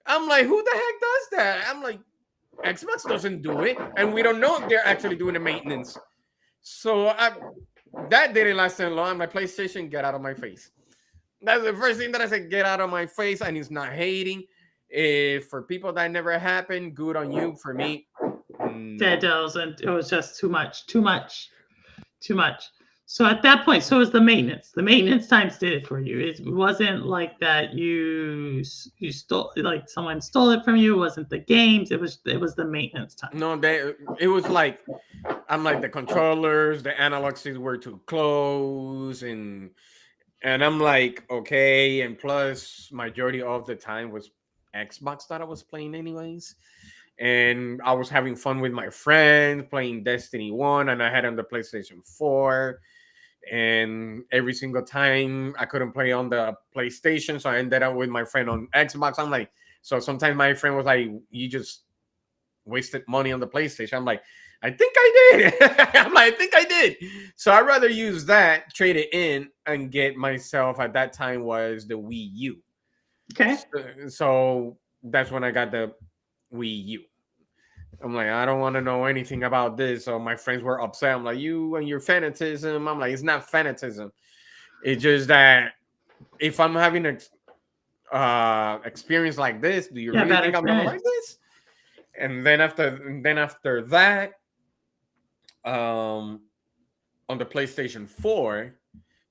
I'm like, who the heck does that? I'm like, Xbox doesn't do it, and we don't know if they're actually doing the maintenance. So that didn't last that long. My PlayStation, get out of my face. That's the first thing that I said, get out of my face, and it's not hating. For people that never happened, good on you. For me, that doesn't. It was just too much. So at that point, so it was the maintenance. The maintenance times did it for you. It wasn't like that you stole, like someone stole it from you. It wasn't the games. It was the maintenance time. No, it was like I'm like the controllers, the analog sticks were too close, and I'm like, okay, and plus majority of the time was Xbox that I was playing anyways. And I was having fun with my friends playing Destiny 1, and I had on the PlayStation 4. And every single time I couldn't play on the PlayStation, so I ended up with my friend on Xbox. I'm like, so sometimes my friend was like, you just wasted money on the PlayStation. I'm like, I think I did. I'm like, I think I did. So I'd rather use that, trade it in, and get myself at that time was the Wii U. Okay. So that's when I got the Wii U. I'm like, I don't want to know anything about this. So my friends were upset. I'm like, you and your fanatism. I'm like, it's not fanatism. It's just that if I'm having an experience like this, do you really think I'm gonna like this? And then after that, on the PlayStation 4,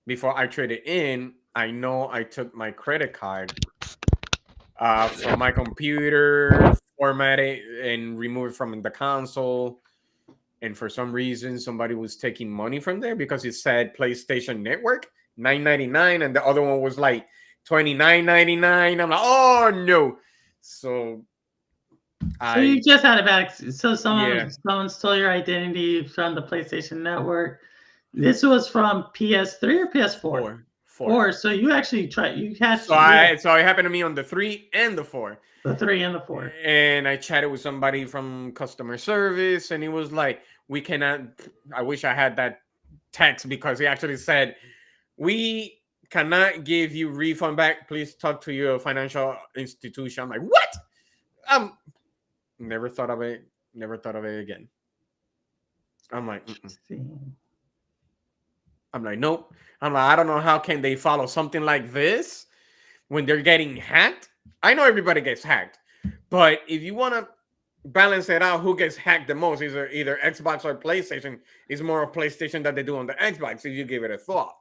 before I traded in, I know I took my credit card from my computer, format it, and remove it from the console. And for some reason, somebody was taking money from there because it said PlayStation Network $9.99, and the other one was like $29.99. I'm like, oh no! So you just had a bad. So someone stole your identity from the PlayStation Network. This was from PS3 or PS4. Four. So you actually tried. You had. So it happened to me on the 3 and the 4. The 3 and the 4. And I chatted with somebody from customer service, and he was like, "We cannot." I wish I had that text because he actually said, "We cannot give you refund back. Please talk to your financial institution." I'm like, "What?" Never thought of it. Never thought of it again. I'm like, nope. I'm like, I don't know how can they follow something like this when they're getting hacked. I know everybody gets hacked, but if you want to balance it out, who gets hacked the most is either Xbox or PlayStation. It's more of PlayStation that they do on the Xbox if you give it a thought.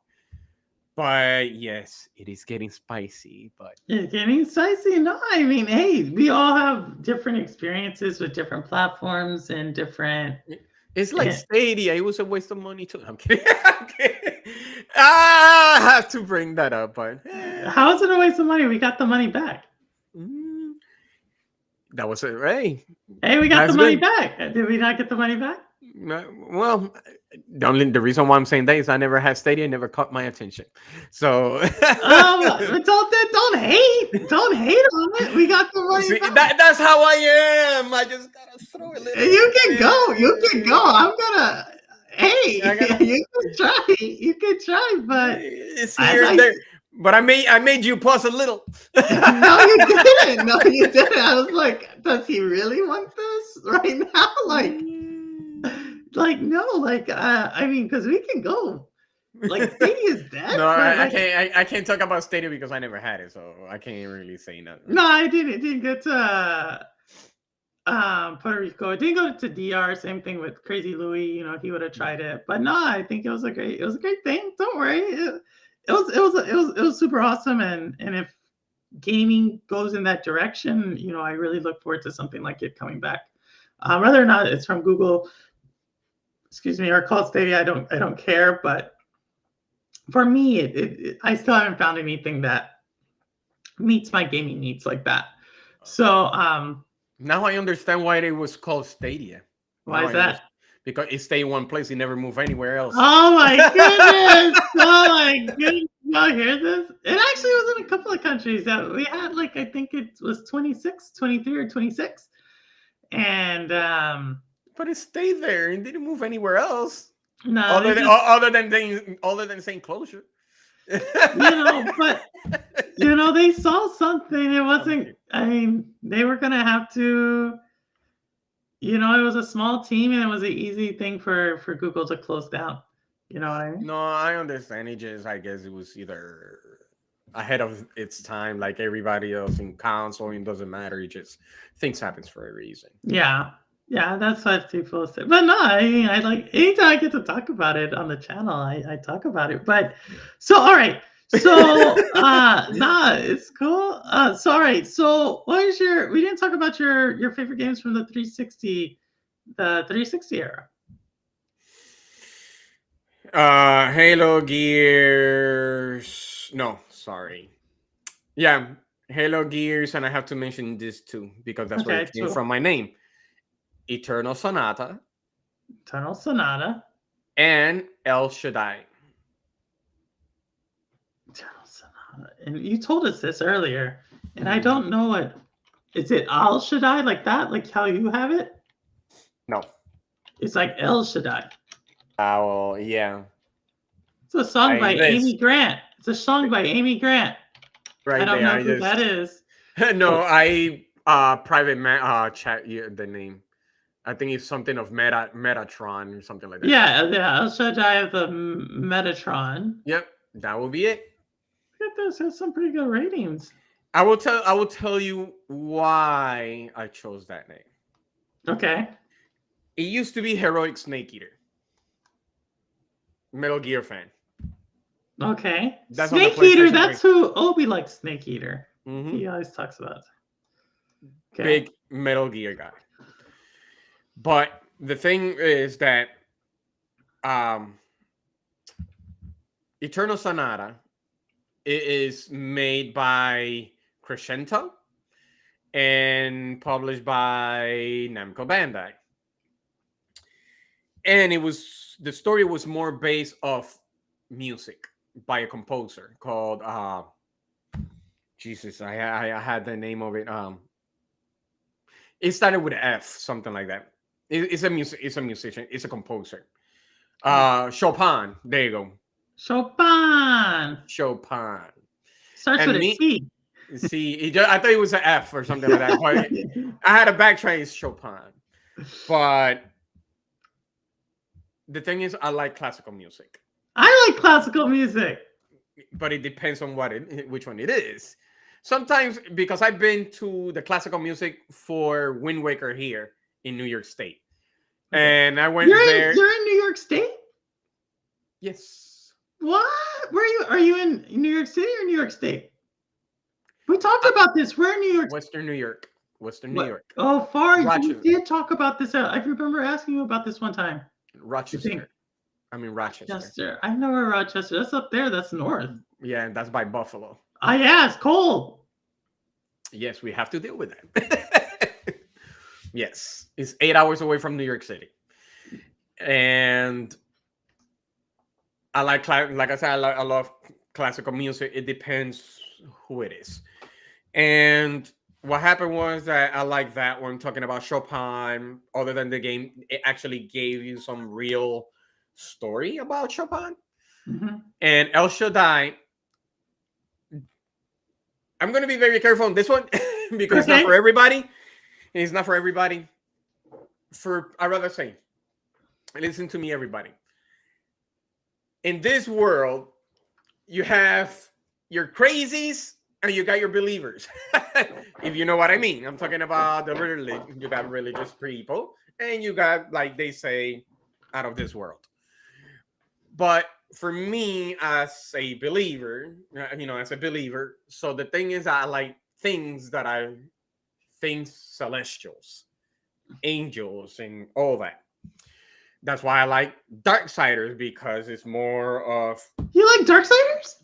But yes, it is getting spicy. But it's getting spicy. No, I mean, hey, we all have different experiences with different platforms and different. It's like Stadia. It was a waste of money too. I'm kidding. I have to bring that up, but how is it a waste of money? We got the money back. That was it, right? Hey, we got the money back. Did we not get the money back? Well, the reason why I'm saying that is I never had Stadia, never caught my attention. So, don't hate on it. We got the money back. That's how I am. I just gotta throw a little. You can go. I'm gonna. Hey, you can try, but it's here and there. But I made you pause a little. No, you didn't. I was like, does he really want this right now? No, I mean, because we can go. Like Stadia's dead. No, I can't talk about Stadia because I never had it, so I can't really say nothing. No, I didn't. It didn't get to Puerto Rico. It didn't go to DR. Same thing with Crazy Louie. He would have tried it, but no, I think it was a great thing. Don't worry. It was super awesome, and if gaming goes in that direction, I really look forward to something like it coming back. Whether or not it's from Google, or called Stadia, I don't care. But for me, I still haven't found anything that meets my gaming needs like that. So now I understand why it was called Stadia. Why is that? Because it stayed in one place. It never moved anywhere else. Oh my goodness! Y'all hear this? It actually was in a couple of countries that we had. I think it was 26, 23, or 26, and but it stayed there and didn't move anywhere else. No, other than saying closure. But they saw something. It wasn't. I mean, they were gonna have to. It was a small team, and it was an easy thing for Google to close down. You know what I mean? No, I understand. I guess it was either ahead of its time, like everybody else in console. It doesn't matter. It just things happens for a reason. Yeah. Yeah, that's what people say. But no, I mean, I like anytime I get to talk about it on the channel, I talk about it. But so all right. So nah, it's cool. So all right. So what is your we didn't talk about your favorite games from the 360 era. Halo Gears. No, sorry. Yeah, Halo Gears, and I have to mention this too because that's where Okay, it came so from. My name, Eternal Sonata, Tunnel Sonata. and El Shaddai. Tunnel Sonata. And you told us this earlier, and I don't know what is it Al Shaddai like that? Like how you have it? No. It's like El Shaddai. Oh, yeah. It's a song by I Amy this Grant. It's a song by Amy Grant. I right don't there. know I who that just is. no. Oh, I private chat you the name. I think it's something of Metatron or something like that. yeah, El Shaddai of the Metatron. Yep, that will be it. It does have some pretty good ratings. I will tell you why I chose that name. Okay. It used to be Heroic Snake Eater. Metal Gear fan. Okay. That's on the Snake Eater, PlayStation 3. that's who Obi likes Snake Eater. Mm-hmm. He always talks about it. Okay. Big Metal Gear guy. But the thing is that um Eternal Sonata is made by Crescento and published by Namco Bandai. And the story was more based off music by a composer called Jesus, I had the name of it. It started with F, something like that. It's a musician, it's a composer. Chopin. There you go. Chopin. Chopin. Starts And with a me, C. see, I thought it was an F or something like that. But I had a backtrack. It's Chopin. But the thing is, I like classical music. I like classical music. But it depends on which one it is. Sometimes because I've been to the classical music for Wind Waker here in New York State, and I went there. You're in New York State? Yes. What? Where are you? Are you in New York City or New York State? We talked about this. We're in New York. Western New York. Western New York. Oh, far. Rochester. We did talk about this. I remember asking you about this one time. Rochester. I mean Rochester. Rochester. I know where Rochester. That's up there. That's north. Yeah, that's by Buffalo. Yeah, it's cold. Yes, we have to deal with that. Yes, it's 8 hours away from New York City, and I like I said, I love classical music. It depends who it is, and what happened was that I like that one talking about Chopin. Other than the game, it actually gave you some real story about Chopin. Mm-hmm. And El Shaddai. I'm going to be very careful on this one because it's not for everybody. It's not for everybody. I rather say, listen to me, everybody. In this world, you have your crazies and you got your believers. If you know what I mean. I'm talking about you got religious people and you got, like they say, out of this world. But for me, as a believer, so the thing is, I like things celestials, angels, and all that. That's why I like Darksiders, because it's more of. You like Darksiders?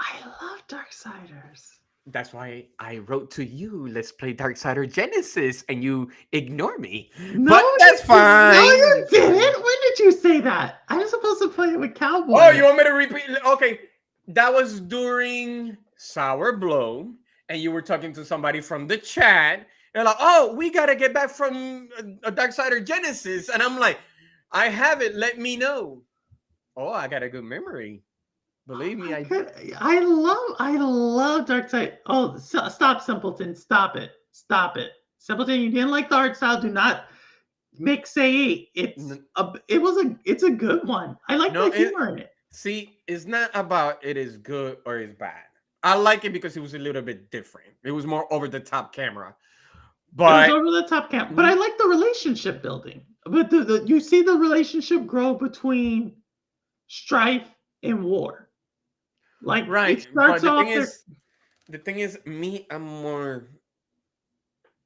I love Darksiders. That's why I wrote to you, let's play Darksider Genesis, and you ignore me. No, but that's fine. No, you didn't. When did you say that? I was supposed to play it with Cowboy. Oh, you want me to repeat? Okay, that was during Sour Blow, and you were talking to somebody from the chat. They're like, oh, we got to get back from a Darksider Genesis. And I'm like, I have it. Let me know. Oh, I got a good memory. Believe me, I love Darkseid. Oh, stop, Simpleton. Stop it. Simpleton, you didn't like the art style. Do not say it's a good one. I like the humor in it. See, it's not about it is good or it's bad. I like it because it was a little bit different. It was more over the top camera. But it was over the top camp. But I like the relationship building. But you see the relationship grow between strife and war. Like right, it starts but off the thing is, me, I'm more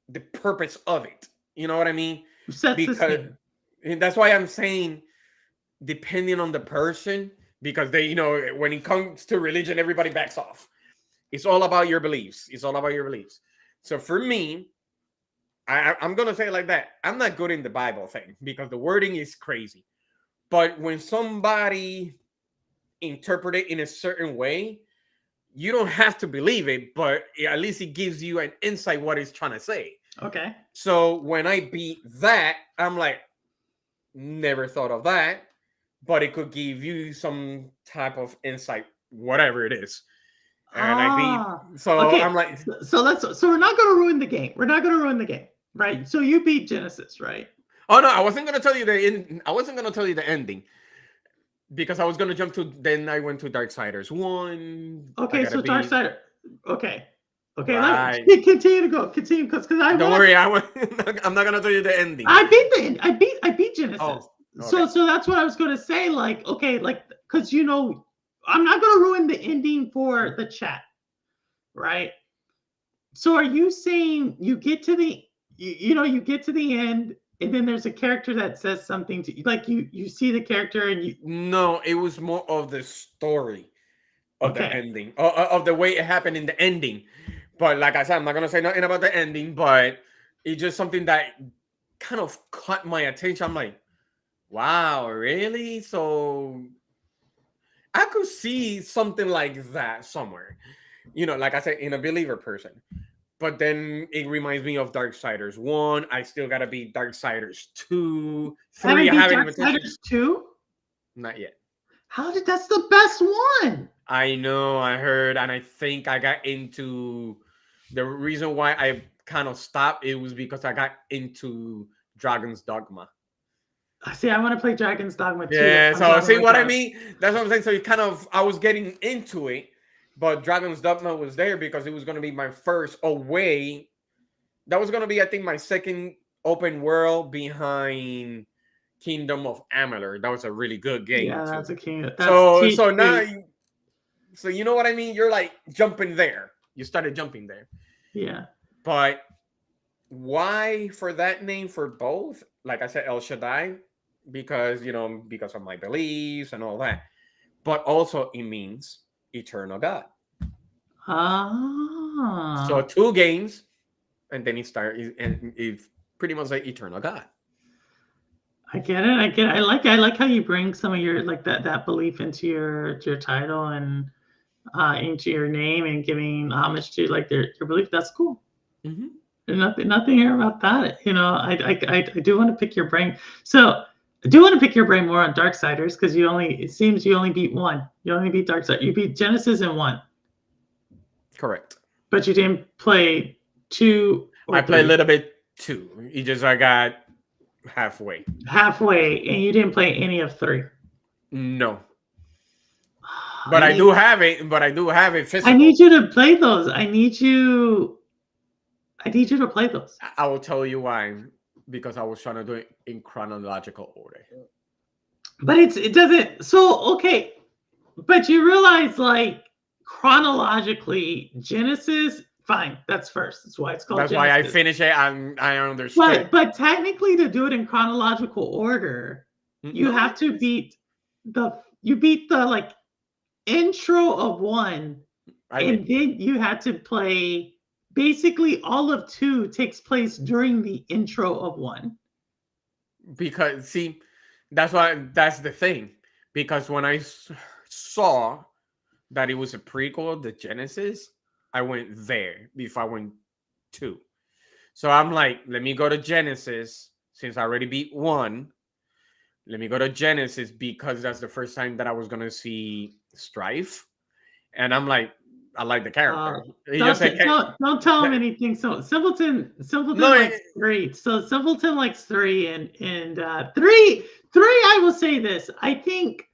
the purpose of it. You know what I mean? sets the Because scene. and that's why I'm saying, depending on the person, because they, when it comes to religion, everybody backs off. It's all about your beliefs. It's all about your beliefs. So for me, I'm gonna say it like that. I'm not good in the Bible thing because the wording is crazy. But when somebody interpret it in a certain way, you don't have to believe it, but at least it gives you an insight what it's trying to say. Okay. So when I beat that, I'm like, never thought of that, but it could give you some type of insight, whatever it is. And I beat, so okay. I'm like, so we're not going to ruin the game. We're not going to ruin the game, right? So you beat Genesis, right? oh no, I wasn't gonna tell you I wasn't gonna tell you the ending because I was gonna jump to. Then I went to Darksiders 1. Okay, so Darksider. Okay. Okay, Right. let continue to go. Continue because I Don't worry, I'm not gonna tell you the ending. I beat Genesis. Oh, okay. So that's what I was going to say. Like, okay, like because I'm not going to ruin the ending for the chat, right? So are you saying you get to the you get to the end and then there's a character that says something to you, like you see the character and you No, it was more of the story of the ending, of the way it happened in the ending. But like I said, I'm not gonna say nothing about the ending, but it's just something that kind of caught my attention. I'm like, wow, really? So I could see something like that somewhere. Like I said, in a believer person. But then it reminds me of Darksiders 1. I still gotta be Darksiders 2, 3. I haven't even touched Darksiders 2? Not yet. That's the best one. I know, I heard, and I think I got into the reason why I kind of stopped. It was because I got into Dragon's Dogma. See, I want to play Dragon's Dogma too. Yeah, so see what I mean? That's what I'm saying. So I was getting into it, but Dragon's Dogma was there because it was going to be my first away. That was going to be, I think, my second open world behind Kingdom of Amalur. That was a really good game. Yeah, that's a king. So now, so you know what I mean? You're like jumping there. You started jumping there. Yeah. But why for that name for both? Like I said, El Shaddai, because because of my beliefs and all that. But also it means eternal God. So 2 games, and then it's pretty much like eternal God. I get it. I like how you bring some of your like that belief into your title and into your name and giving homage to like your belief. That's cool. Mm-hmm. There's nothing here about that. I do want to pick your brain. So I do want to pick your brain more on Darksiders because it seems you only beat 1. You only beat Darksiders. You beat Genesis in 1. Correct. But you didn't play 2. I played a little bit 2. I got halfway. And you didn't play any of 3. No. But I do have it. But I do have it physical. I need you to play those. I need you to play those. I will tell you why. Because I was trying to do it in chronological order. But it doesn't. So okay, but you realize like chronologically, Genesis. Fine, that's first. That's why it's called. That's Genesis. why I finished it. I understood. But technically, to do it in chronological order, you have to beat the like intro of 1, and then you had to play. Basically, all of 2 takes place during the intro of 1. Because see, that's the thing. Because when I saw that it was a prequel of the Genesis, I went there before I went 2. So I'm like, let me go to Genesis since I already beat 1. Let me go to Genesis because that's the first time that I was gonna see strife, and I'm like, I like the character. Don't tell him anything. So Simpleton likes 3. So Simpleton likes 3 and 3. I will say this. I think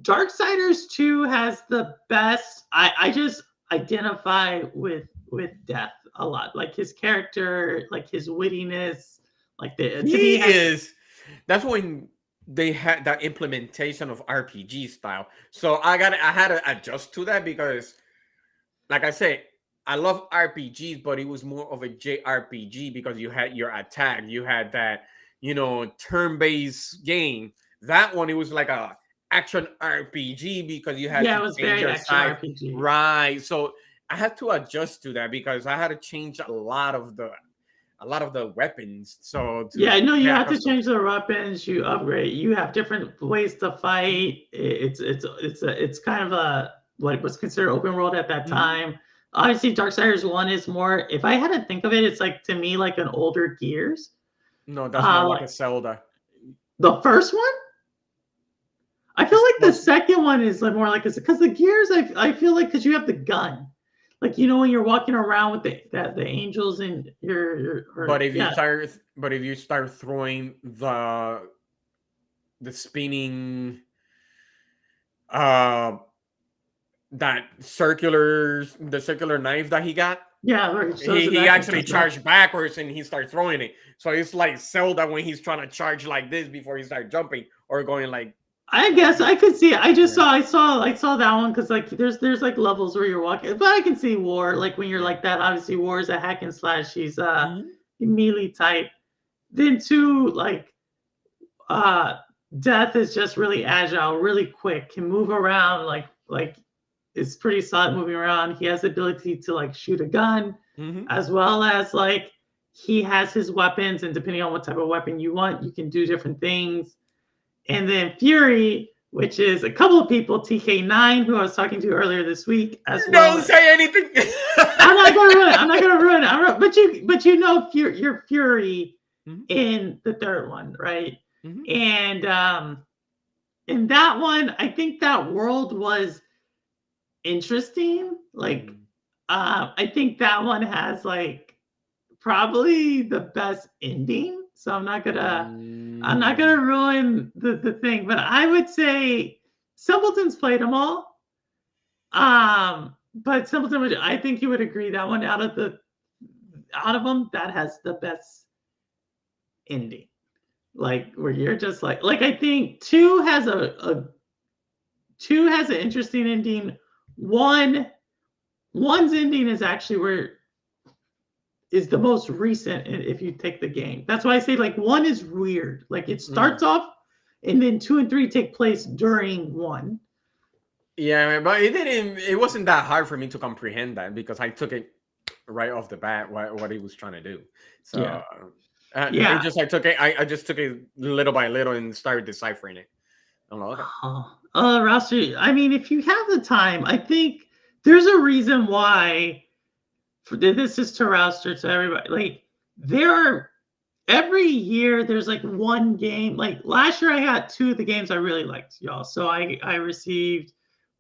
Darksiders 2 has the best. I just identify with Death a lot. Like his character, like his wittiness, like the to me He has is. That's when they had that implementation of RPG style. So I had to adjust to that because, like I say, I love RPGs, but it was more of a JRPG because you had your attack, you had that, turn-based game. That one, it was like a action RPG because you had yeah, to it was change very your action side, RPG. right? So I had to adjust to that because I had to change a lot of the weapons. So Yeah, I to know you get have to accustomed change to the weapons. You upgrade. You have different ways to fight. It's kind of a what was considered open world at that it. Mhm. time. Obviously, Darksiders 1 is more. If I had to think of it, it's like to me like an older Gears. No, that's more like Like a Zelda. the first one. I feel It's like the close. second one is like more like it's because the Gears. I feel like because you have the gun, like when you're walking around with the angels and your But or if you yeah. start, but if you start throwing the spinning, uh, the circular knife that he got, Yeah, where it shows he it he back and actually comes back. charged backwards and he started throwing it. So it's like Zelda when he's trying to charge like this before he start jumping or going like. I guess I could see it. I just Yeah, saw that one because like there's like levels where you're walking, but I can see War like when you're yeah. like that. Obviously, War is a hack and slash. He's Mhm. melee type. Then two like uh Death is just really agile, really quick, can move around like is pretty solid moving around. He has the ability to like shoot a gun, Mhm. as well as like he has his weapons, and depending on what type of weapon you want, you can do different things. And then Fury, which is a couple of people, TK9, who I was talking to earlier this week, as well Don't as say anything. I'm not gonna ruin it. I'm not gonna ruin it. But you know you're Fury Mhm. in the third one, right? Mhm. And in that one, I think that world was interesting. Like Mhm. I think that one has like probably the best ending. So I'm not gonna Mm. ruin the thing, but I would say Simpleton's played them all. But Simpleton would I think you would agree that one out of them that has the best ending. Like where you're just like I think two has an interesting ending. One's ending is actually where is the most recent if you take the game. That's why I say like one is weird. Like it Mm. starts off and then two and three take place during one. Yeah, but it wasn't that hard for me to comprehend that because I took it right off the bat what he was trying to do. Yeah. So it Yeah. just I took it. I just took it little by little and started deciphering it. I'm like, okay. Roster, I mean, if you have the time, I think there's a reason why this is to roster to everybody. Like there are every year there's like one game. Like last year I got two of the games I really liked, y'all. So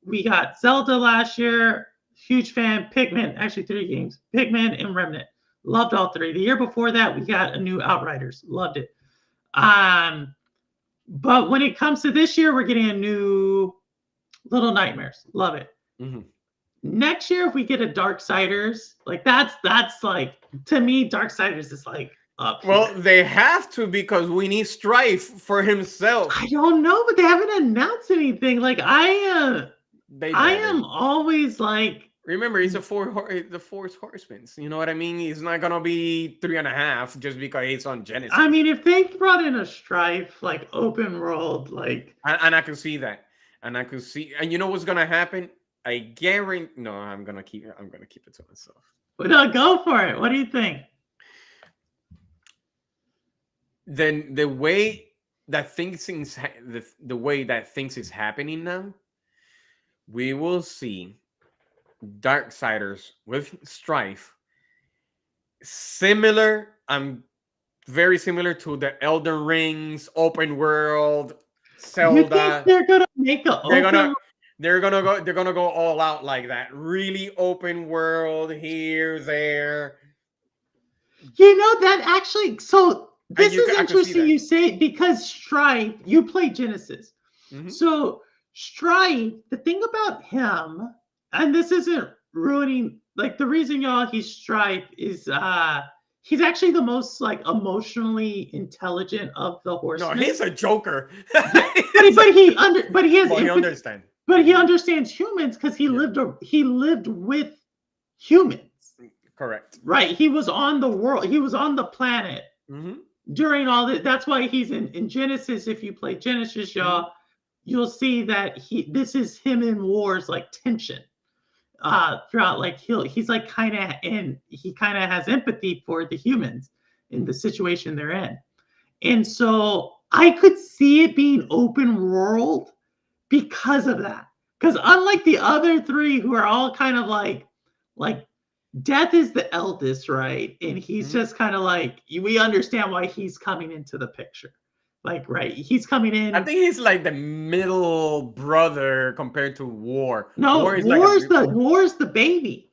we got Zelda last year, huge fan, Pikmin, actually three games, Pikmin and Remnant. Loved all three. The year before that, we got a new Outriders. Loved it. But when it comes to this year, we're getting a new Little Nightmares. Love it. Mhm. Next year, if we get a Darksiders, like that's like to me, Darksiders is like up Well, here. they have to because we need Strife for himself. I don't know, but they haven't announced anything. Like They I better. am always like, Remember, it's the four horsemen. You know what I mean? It's not gonna be 3.5 just because it's on I Genesis. mean, if they brought in a Strife like open world, like And I can see that. And I could see, and you know what's gonna happen? I guarantee. No, I'm gonna keep it to myself. no, go for it. What do you think? Then the way that the way that things is happening now, we will see Darksiders with Strife similar. Very similar to the Elden Rings open world You think Zelda. they're gonna make an They're open? gonna they're gonna go all out like that. Really open world here, there. That actually. So And this is I can see interesting. that. You say it because Strife. You play Genesis, Hmm. so Strife. The thing about him, and this isn't ruining like the reason y'all he's Stripe is he's actually the most like emotionally intelligent of the No, horsemen. he's a joker. Yeah, but he has Well, he empathy, understands. but he understands humans because he lived with humans. Correct. Right. He was on the world. He was on the planet Mm-hmm. during all that. That's why he's in Genesis. If you play Genesis, y'all, you'll see that this is him in wars like tension. Throughout, like he's like kind of, and he kind of has empathy for the humans in the situation they're in. And so I could see it being open world because of that. Because unlike the other three who are all kind of like Death is the eldest, right? And he's just kind of like, we understand why he's coming into the picture. Like, right, he's coming in. I think he's like the middle brother compared to War. No, War's the baby.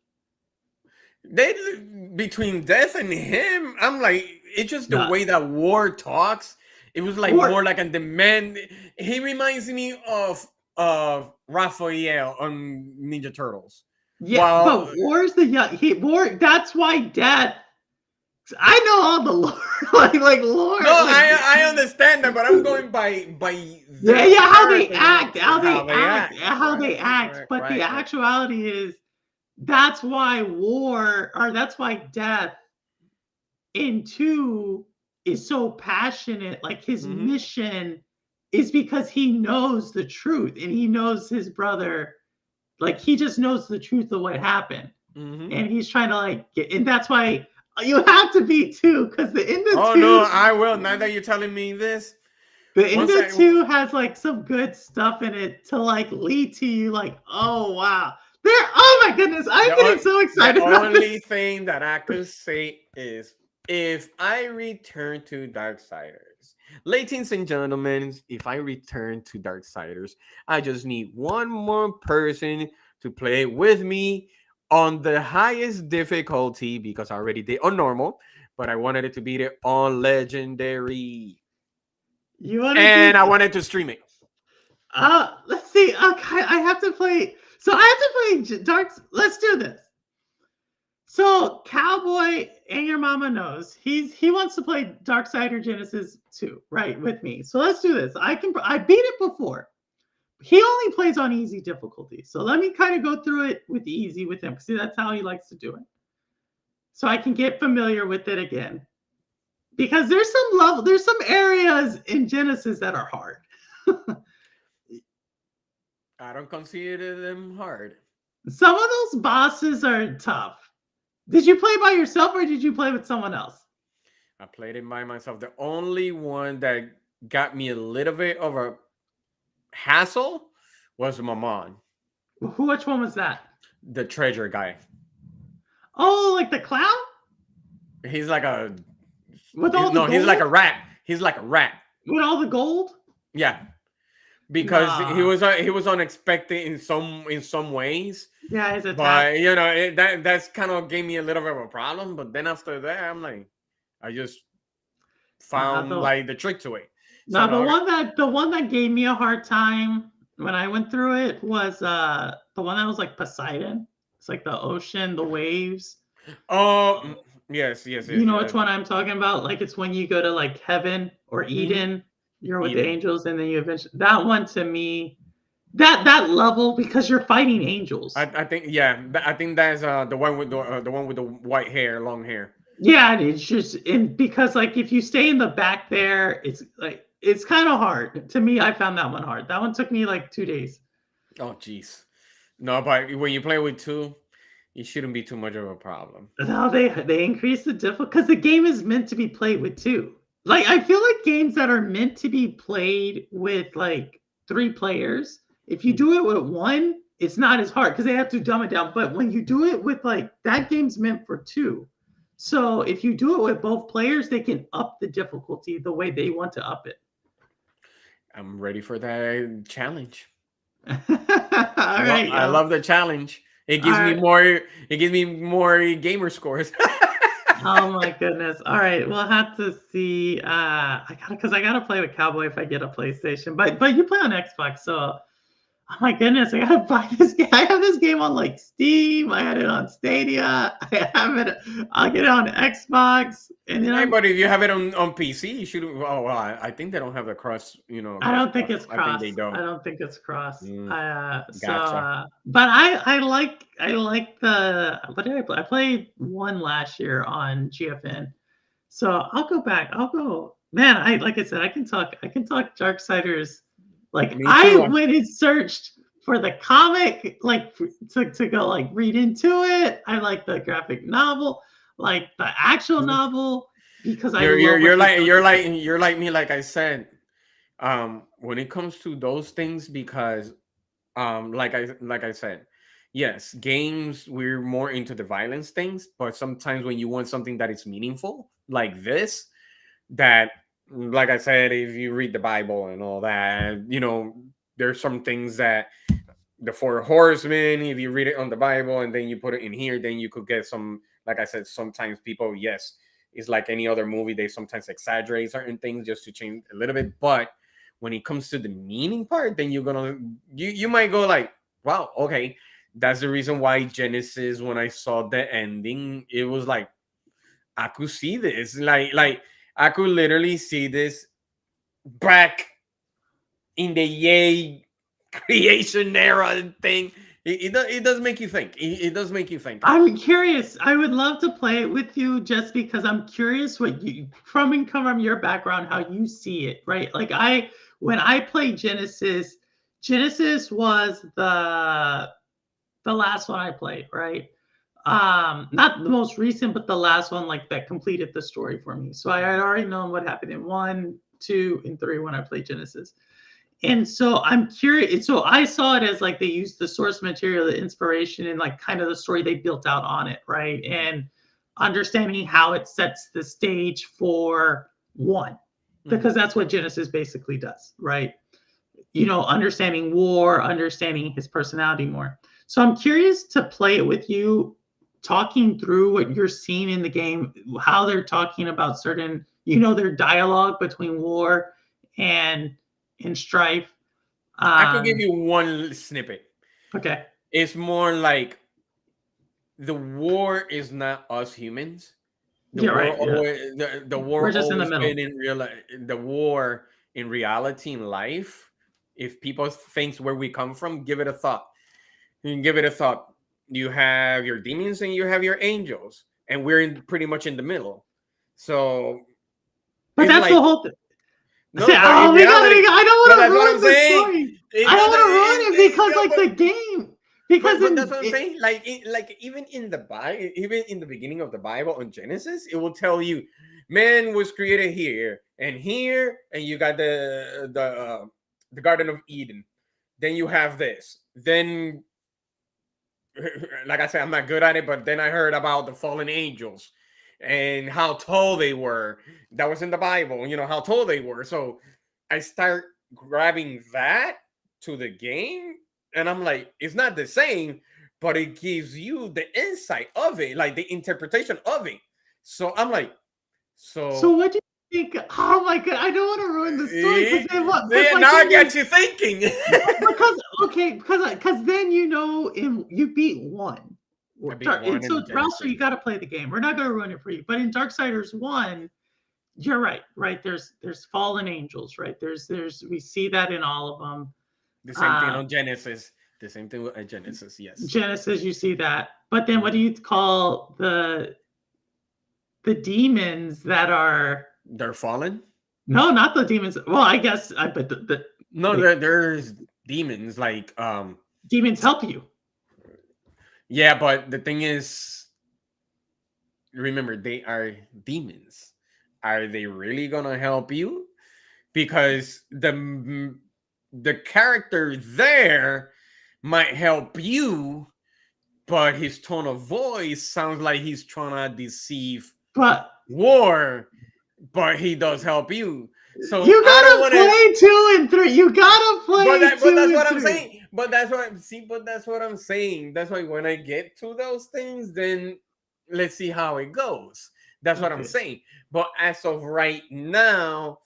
They between Death and him, I'm like, it's just the way that War talks. It was like more like a demand. He reminds me of Raphael on Ninja Turtles. Yeah, but War's the young. War. That's why Death. I know all the lore, like lore. No, I understand that, but I'm going by how they act, how they act. But the actuality is that's why that's why Death in 2 is so passionate. Like his mission is because he knows the truth and he knows his brother. Like he just knows the truth of what happened, and he's trying to like get. And that's why you have to be 2 because the end of 2. Oh no, I will. Now that you're telling me this, the end of 2 has like some good stuff in it to like lead to you. Like, oh wow, oh my goodness, I'm getting so excited. The only thing that I could say is if I return to Darksiders, ladies and gentlemen, if I return to Darksiders, I just need one more person to play with me on the highest difficulty because I already did on normal, but I wanted it to be there on legendary. I wanted to stream it. Let's see. Okay, I have to play. So I have to play Dark. Let's do this. So Cowboy and your mama knows he wants to play Darksider Genesis 2, right, with me. So let's do this. I beat it before. He only plays on easy difficulty. So let me kind of go through it with easy with him. See, that's how he likes to do it. So I can get familiar with it again. Because there's some areas in Genesis that are hard. I don't consider them hard. Some of those bosses are tough. Did you play by yourself or did you play with someone else? I played it by myself. The only one that got me a little bit of a hassle was Mammon. Which one was that? The treasure guy. Oh, like the clown? He's like a... he's like a rat. He's like a rat. With all the gold? Yeah. Because he was unexpected in some ways. Yeah, his attack. But that's kind of gave me a little bit of a problem. But then after that, I'm like, I just found like the trick to it. No, the one that gave me a hard time when I went through it was the one that was like Poseidon. It's like the ocean, the waves. Oh, yes. You know which one I'm talking about? Like it's when you go to like heaven or Eden. You're with the angels, and then you eventually. That one to me, that level because you're fighting angels. I think I think that's the one with the white hair, long hair. Yeah, it's just because like if you stay in the back there, it's like it's kind of hard. To me, I found that one hard. That one took me like 2 days. Oh jeez, no, but when you play with 2, it shouldn't be too much of a problem. No, they increase the difficulty because the game is meant to be played with 2. Like I feel like games that are meant to be played with like 3 players, if you do it with 1, it's not as hard because they have to dumb it down. But when you do it with like that game's meant for 2. So if you do it with both players, they can up the difficulty the way they want to up it. I'm ready for that challenge. I love the challenge. It gives me more. It gives me more gamer scores. Oh my goodness! All right, we'll have to see. I gotta play with Cowboy if I get a PlayStation. But you play on Xbox, so Oh my goodness, I gotta buy this game. I have this game on like Steam. I had it on Stadia. I have it. I'll get it on Xbox, and then Hey, but if you have it on PC, you should. Oh, well, I think they don't have the cross. I Cross don't think platform. it's I think cross. they I don't. don't think it's cross. Mm, So, gotcha. but I like the what did I play? I played one last year on GFN. So I'll go back. I'll go. Man, I like I said, I can talk Darksiders. Like Me I too. went and searched for the comic, like to go like read into it. I like the graphic novel, like the actual novel, because I You're you're love you're what they've like done you're with like it. you're like me. Like I said, when it comes to those things, because like I said, yes, games we're more into the violence things, but sometimes when you want something that is meaningful, like this, that like I said, if you read the Bible and all that, there's some things that the four horsemen, if you read it on the Bible and then you put it in here, then you could get some, like I said, sometimes people, yes, it's like any other movie, they sometimes exaggerate certain things just to change a little bit. But when it comes to the meaning part, then you might go like, wow, okay. That's the reason why Genesis, when I saw the ending, it was like I could see this. Like I could literally see this back in the yay creation era thing. It does make you think. It does make you think. I'm curious. I would love to play it with you just because I'm curious what you from your background, how you see it, right? Like when I played Genesis, Genesis was the last one I played, right? Not the most recent, but the last one like that completed the story for me. So I had already known what happened in 1, 2, and 3 when I played Genesis. And so I'm curious. So I saw it as like they used the source material, the inspiration, and like kind of the story they built out on it, right? And understanding how it sets the stage for 1, because that's what Genesis basically does, right? Understanding war, understanding his personality more. So I'm curious to play it with you, talking through what you're seeing in the game, how they're talking about certain, their dialogue between war and strife. I could give Um, you one snippet. okay. It's more like the war is not us humans. The Yeah, war right. Yeah. always the war We're just in the always been middle. in real the war in reality in life. If people thinks where we come from, give it a thought. You can give it a thought. You have your demons and you have your angels, and we're pretty much in the middle. So But it's that's the like whole thing. no, but in Oh, reality, I don't but want to that's what I'm ruin the saying. story. It I don't doesn't. want to ruin it because, Yeah, like, the game. Because but that's what I'm saying. Like even in the Bible, even in the beginning of the Bible on Genesis, it will tell you, man was created here, and you got the Garden of Eden. Then you have this. Then, like I said, I'm not good at it, but then I heard about the fallen angels and how tall they were. That was in the Bible. How tall they were. So I start grabbing that to the game, and I'm like, it's not the same, but it gives you the insight of it, like the interpretation of it. So I'm like, so so what do you think? Oh my god, I don't want to ruin the story because then what? Because yeah, my now I thing get is you thinking. because okay, because then you beat 1. I beat one And so in Ralph, Genesis. you got to play the game. We're not going to ruin it for you. But in Darksiders 1, you're right, right? There's fallen angels, right? There's we see that in all of them. The same thing Uh, on Genesis. The same thing with Genesis. Yes. Genesis, you see that. But then what do Mhm. you call the demons that are They're fallen. no, not the demons. Well, I guess, but No, the there's demons like demons help you. yeah, but the thing is, remember they are demons. Are they really gonna help you? Because the character there might help you, but his tone of voice sounds like he's trying to deceive But war, but he does help you. So you I don't gotta want to. play 2 and 3. You gotta play But 2 that's and what I'm 3. saying. But that's what see. But that's what I'm saying. That's why when I get to those things, then let's see how it goes. That's what I'm Okay. saying. But as of right now,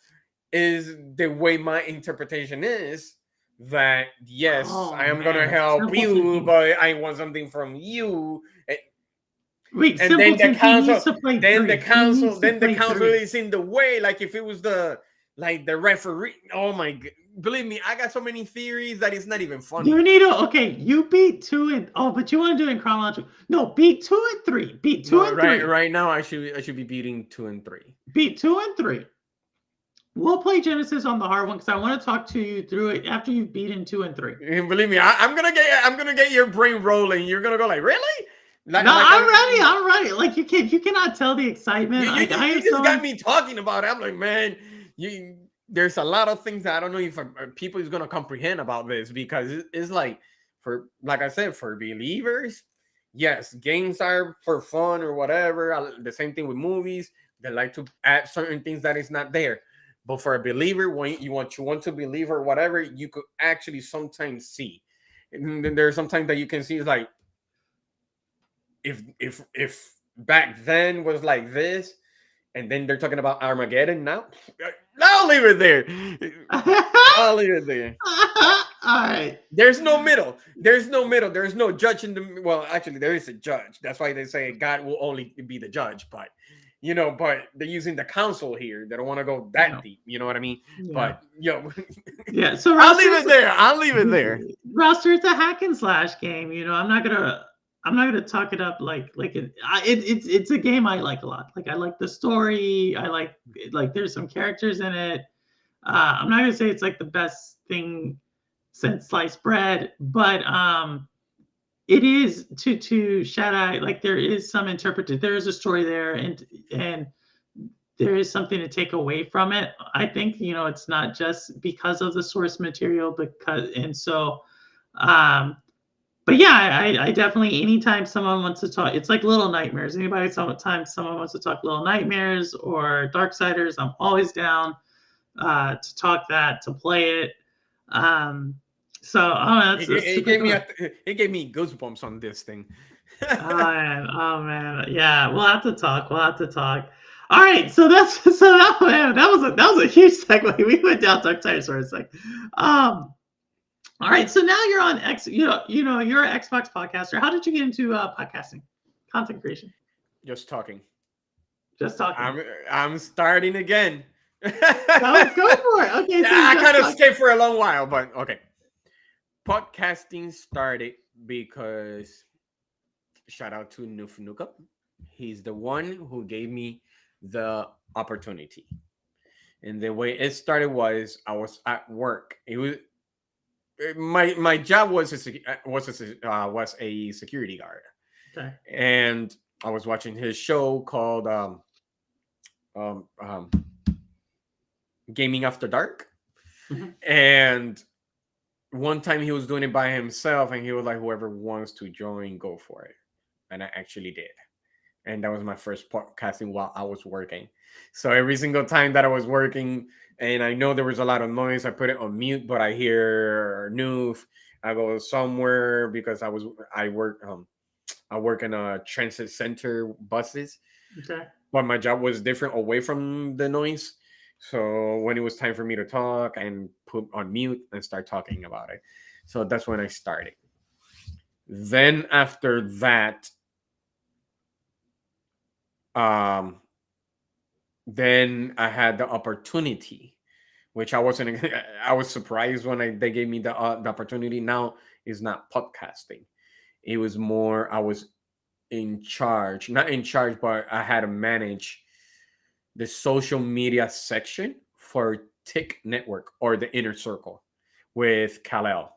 is the way my interpretation is. that yes, Oh I am gonna man, help simple you, thinking. but I want something from you. Wait, And then the simpleton. He needs council, to play three. He needs to then the play council three. is in the way. Like if it was the referee. Oh my god! Believe me, I got so many theories that it's not even You funny. need to. Okay, you beat two and but you want to do it in chronological. No, beat two and three. Beat two No, and three. right now I should be beating 2 and 3. Beat two and three. We'll play Genesis on the hard one because I want to talk to you through it after you've beaten 2 and 3. And believe me, I'm gonna get your brain rolling. You're gonna go like, really? No, Like I'm ready. I'm ready. Like you cannot tell the excitement. Like I am you just got so. me talking about it. I'm like, man, you. There's a lot of things that I don't know if people is gonna comprehend about this because it's like for like I said for believers, yes, games are for fun or whatever. The same thing with movies. They like to add certain things that is not there. But for a believer, when you want to believe or whatever, you could actually sometimes see. And then there's sometimes that you can see is like if back then was like this, and then they're talking about Armageddon now. I'll leave it there. I'll leave it there. All right. There's no middle. There's no middle. There's no judge in the well. Actually, there is a judge. That's why they say God will only be the judge. But but they're using the council here. They don't want to go that deep. You know what I mean? Yeah. But Yeah. So I'll leave it there. I'll leave it there. Roster, it's a hack and slash game. I'm not gonna talk it up like it's a game I like a lot. Like I like the story. I like there's some characters in it. I'm not gonna say it's like the best thing since sliced bread, but it is to Shaddai. Like there is some interpreted. There is a story there, and there is something to take away from it. I think it's not just because of the source material, because and so but yeah, I definitely anytime someone wants to talk, it's like Little Nightmares. Anytime someone wants to talk Little Nightmares or Darksiders, I'm always down to talk that, to play it. So that's super cool. It gave me goosebumps on this thing. Oh man, yeah. We'll have to talk. We'll have to talk. All right, so that was a huge segue. We went down Darksiders for a sec. All right, so now you're on you're an Xbox podcaster. How did you get into podcasting, content creation? Just talking. Just talking. I'm starting again. Go for it. Okay, so I kind of skipped for a long while, but okay. Podcasting started because shout out to Nufunuka. He's the one who gave me the opportunity. And the way it started was I was at work. It was my job was a security guard. Okay. And I was watching his show called Gaming After Dark. Mm-hmm. And one time he was doing it by himself and he was like, whoever wants to join, go for it. And I actually did. And that was my first podcasting while I was working. So every single time that I was working and I know there was a lot of noise, I put it on mute, but I hear news. I go somewhere because I work in a transit center buses. Okay. But my job was different away from the noise. So when it was time for me to talk and put on mute and start talking about it. So that's when I started. Then after that, then I had the opportunity, which I wasn't. I was surprised when they gave me the opportunity. Now is not podcasting. It was more. I was in charge, not in charge, but I had to manage the social media section for Tick Network or the Inner Circle with Kal-El,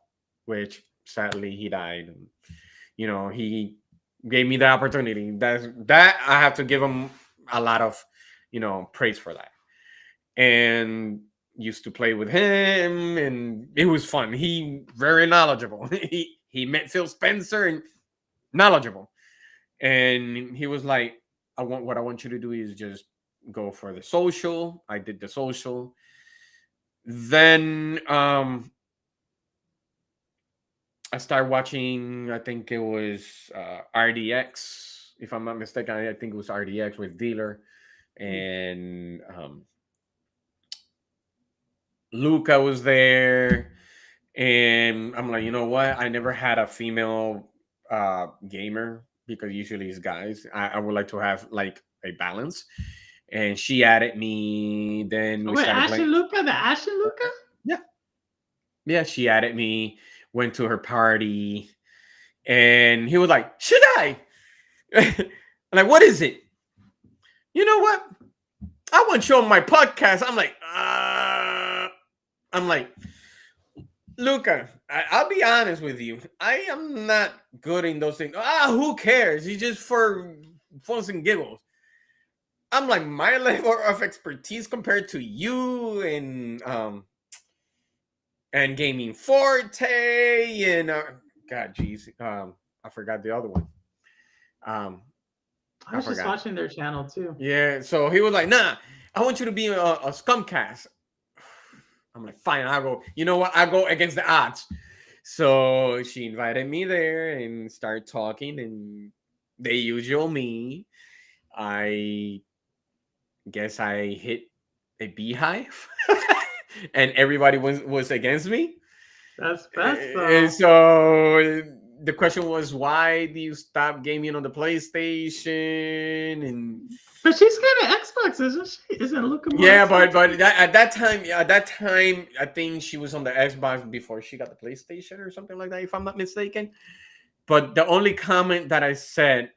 which sadly he died. And, he gave me the opportunity. That I have to give him a lot of, praise for that. And used to play with him, and it was fun. He very knowledgeable. he met Phil Spencer and knowledgeable, and he was like, what I want you to do is just go for the social. I did the social. Then I started watching, I think it was RDX, if I'm not mistaken. I think it was RDX with Dealer. And Luca was there. And I'm like, you know what? I never had a female gamer because usually it's guys. I would like to have like a balance. And she added me. Then Oh, we wait, started Ashley playing. Luca, the Ashley Luca? Yeah, yeah. She added me. Went to her party, and he was like, "Should I?" I'm like, "What is it?" You know what? I want you on my podcast. I'm like, Luca, I'll be honest with you. I am not good in those things. Who cares? It's just for funs and giggles. I'm like, my level of expertise compared to you and Gaming Forte and God, geez, I forgot the other one. I I was just forgot. watching their channel too. Yeah, so he was like, "Nah, I want you to be a scumcast." I'm like, "Fine, I'll go." You know what? I go against the odds. So she invited me there and started talking, and the usual me. I guess I hit a beehive, and everybody was against me. That's best And though. so the question was, why do you stop gaming on the PlayStation? And But she's kind of Xbox, isn't she? Isn't Luca more yeah, Xbox? at that time, I think she was on the Xbox before she got the PlayStation or something like that, if I'm not mistaken. But the only comment that I said,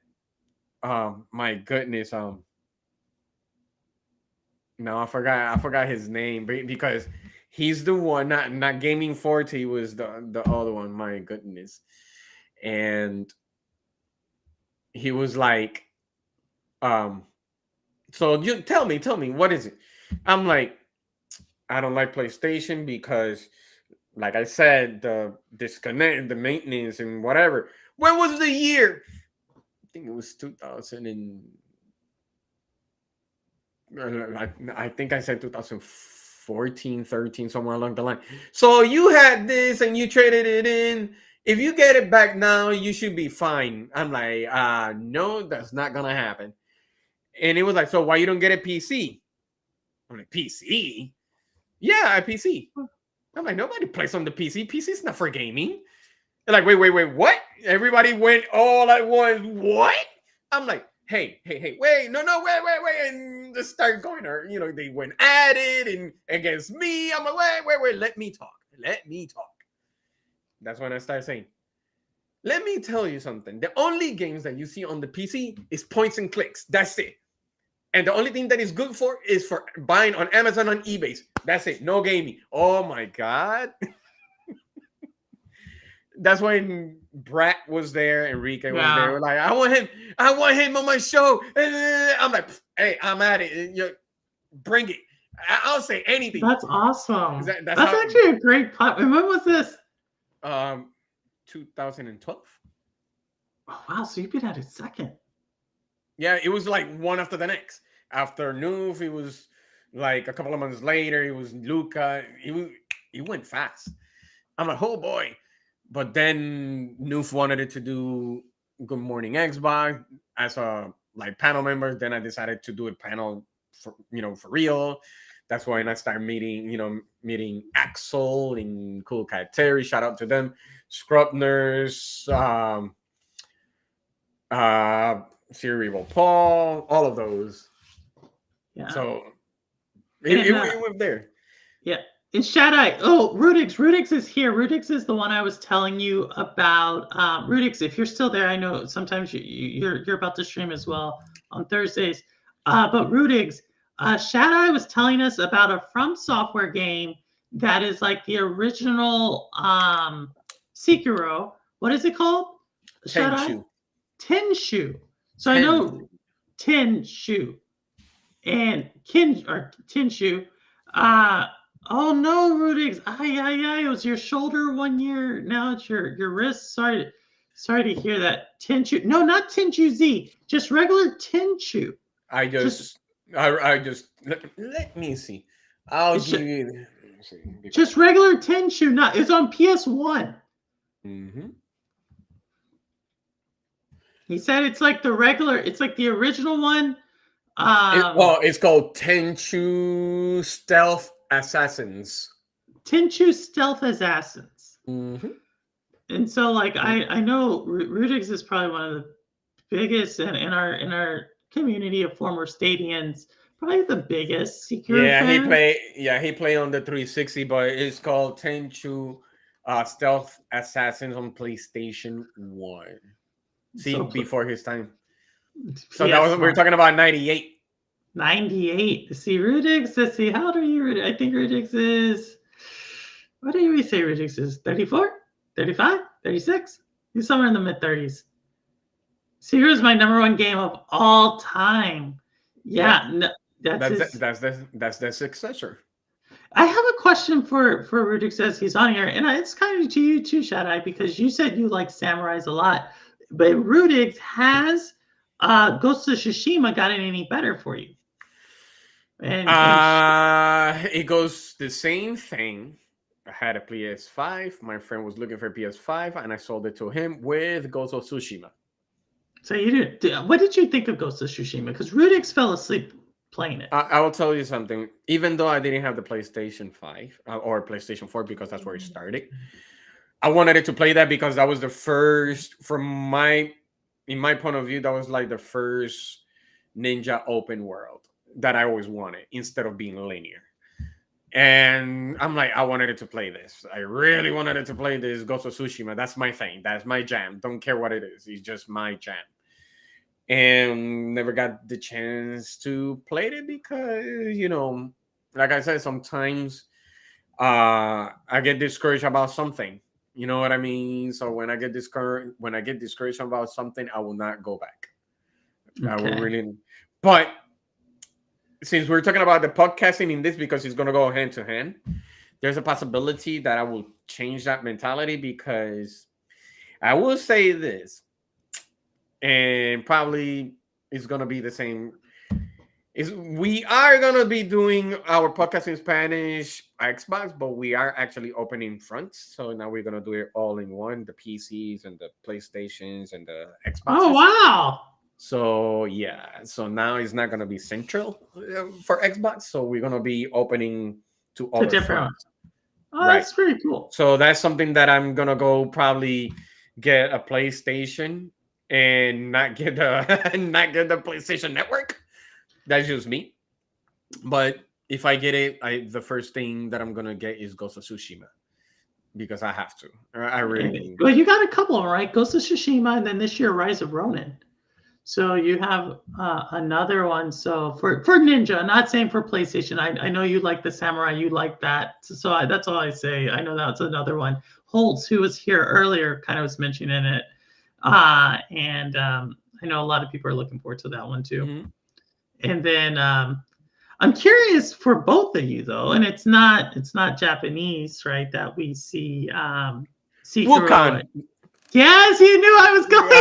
my goodness, no, I forgot his name because he's the one, not Gaming Forte was the other one. My goodness, and he was like, um, so you tell me, what is it? I'm like, I don't like PlayStation because, like I said, the disconnect, the maintenance, and whatever. When was the year? I think it was 2000 and I think I said 2014, 13, somewhere along the line. So you had this and you traded it in. If you get it back now, you should be fine. I'm like, no, that's not gonna happen. And it was like, so why you don't get a PC? I'm like, PC? Yeah, a PC. I'm like, nobody plays on the PC. PC's not for gaming. They're like, wait, what? Everybody went all at once. What? I'm like, hey, wait, no, wait, and just start going. Or they went at it and against me. I'm like, wait, let me talk. Let me talk. That's when I started saying, let me tell you something. The only games that you see on the PC is points and clicks. That's it. And the only thing that is good for is for buying on Amazon on eBay. That's it. No gaming. Oh my God. That's when Brat was there, Enrique was there. Yeah. We're like, I want him on my show. I'm like, hey, I'm at it. Bring it. I'll say anything. That's awesome. That's That's how. actually a great platform. When was this? 2012. Oh, wow. So you've been at it second. Yeah, it was like one after the next. After Noof, it was like a couple of months later. It was Luca. It went fast. I'm like, oh boy. But then Noof wanted it to do Good Morning Xbox as a like panel member. Then I decided to do a panel for real. That's when I started meeting Axel and Cool Cat Terry. Shout out to them. Scrubners, Cerebral Paul, all of those. Yeah. So And it went there. yeah. And SHADDAI. Oh, Rudix. Rudix is here. Rudix is the one I was telling you about. Rudix, if you're still there, I know sometimes you're about to stream as well on Thursdays. But Rudix, SHADDAI was telling us about a From Software game that is like the original Sekiro. What is it called? SHADDAI? Tenshu. So I know Tenshu and Tenshu. Oh no, Rudix. It was your shoulder one year. Now it's your wrist. Sorry to hear that. Tenshu. No, not Tenshu Z. Just regular Tenshu. I just let me see. I'll give you just regular Tenshu. Not it's on PS1. Mm-hmm. He said it's like the regular. It's like the original one. It's called Tenchu Stealth Assassins. Tenchu Stealth Assassins. Mm-hmm. And so, like, I know Rudix is probably one of the biggest in our community of former Stadians, probably the biggest Sekiro Yeah, he fan. play. Yeah, he play on the 360, but it's called Tenchu Stealth Assassins on PlayStation 1. See, So before his time. So that was we were PS1. talking about 98. 98. See, Rudix, let's see, how old are you? I think Rudix is, what do we say Rudix is? 34? 35? 36? He's somewhere in the mid 30s. See, here's my number one game of all time. Yeah, Yeah, no, that's that's his. that's the successor. I have a question for Rudix as he's on here, and it's kind of to you too, Shaddai, because you said you like samurais a lot, but Rudix has Ghost of Tsushima gotten any better for you? It goes the same thing. I had a PS5. My friend was looking for a PS5, and I sold it to him with Ghost of Tsushima. So you did. What did you think of Ghost of Tsushima? Because Rudix fell asleep playing it. I will tell you something. Even though I didn't have the PlayStation 5 or PlayStation 4 because that's where it started, I wanted it to play that because that was the first, in my point of view, that was like the first Ninja open world that I always wanted instead of being linear. And I'm like, I wanted it to play this. I really wanted it to play this Ghost of Tsushima. That's my thing. That's my jam. Don't care what it is. It's just my jam. And never got the chance to play it because, like I said, sometimes I get discouraged about something. You know what I mean? So when I get discouraged about something, I will not go back. Okay. I will really. But since we're talking about the podcasting in this, because it's going to go hand to hand, there's a possibility that I will change that mentality, because I will say this, and probably it's going to be the same. We are going to be doing our podcast in Spanish Xbox, but we are actually opening fronts. So now we're going to do it all in one, the PCs and the PlayStations and the Xboxes. Oh, wow. So yeah, so now it's not going to be central for Xbox. So we're going to be opening to other fronts. Oh, right. That's pretty cool. So that's something that I'm going to go probably get a PlayStation and not get the PlayStation Network. That's just me. But if I get it, the first thing that I'm gonna get is Ghost of Tsushima, because I have to. I really. Well, you got a couple of them, right? Ghost of Tsushima, and then this year Rise of Ronin. So you have another one. So for Ninja, I'm not saying for PlayStation. I know you like the Samurai, you like that. So that's all I say. I know that's another one. Holtz, who was here earlier, kind of was mentioning it, and I know a lot of people are looking forward to that one too. Mm-hmm. And then I'm curious for both of you though, and it's not Japanese, right? That we see Wukan. Yes, you knew I was going. I was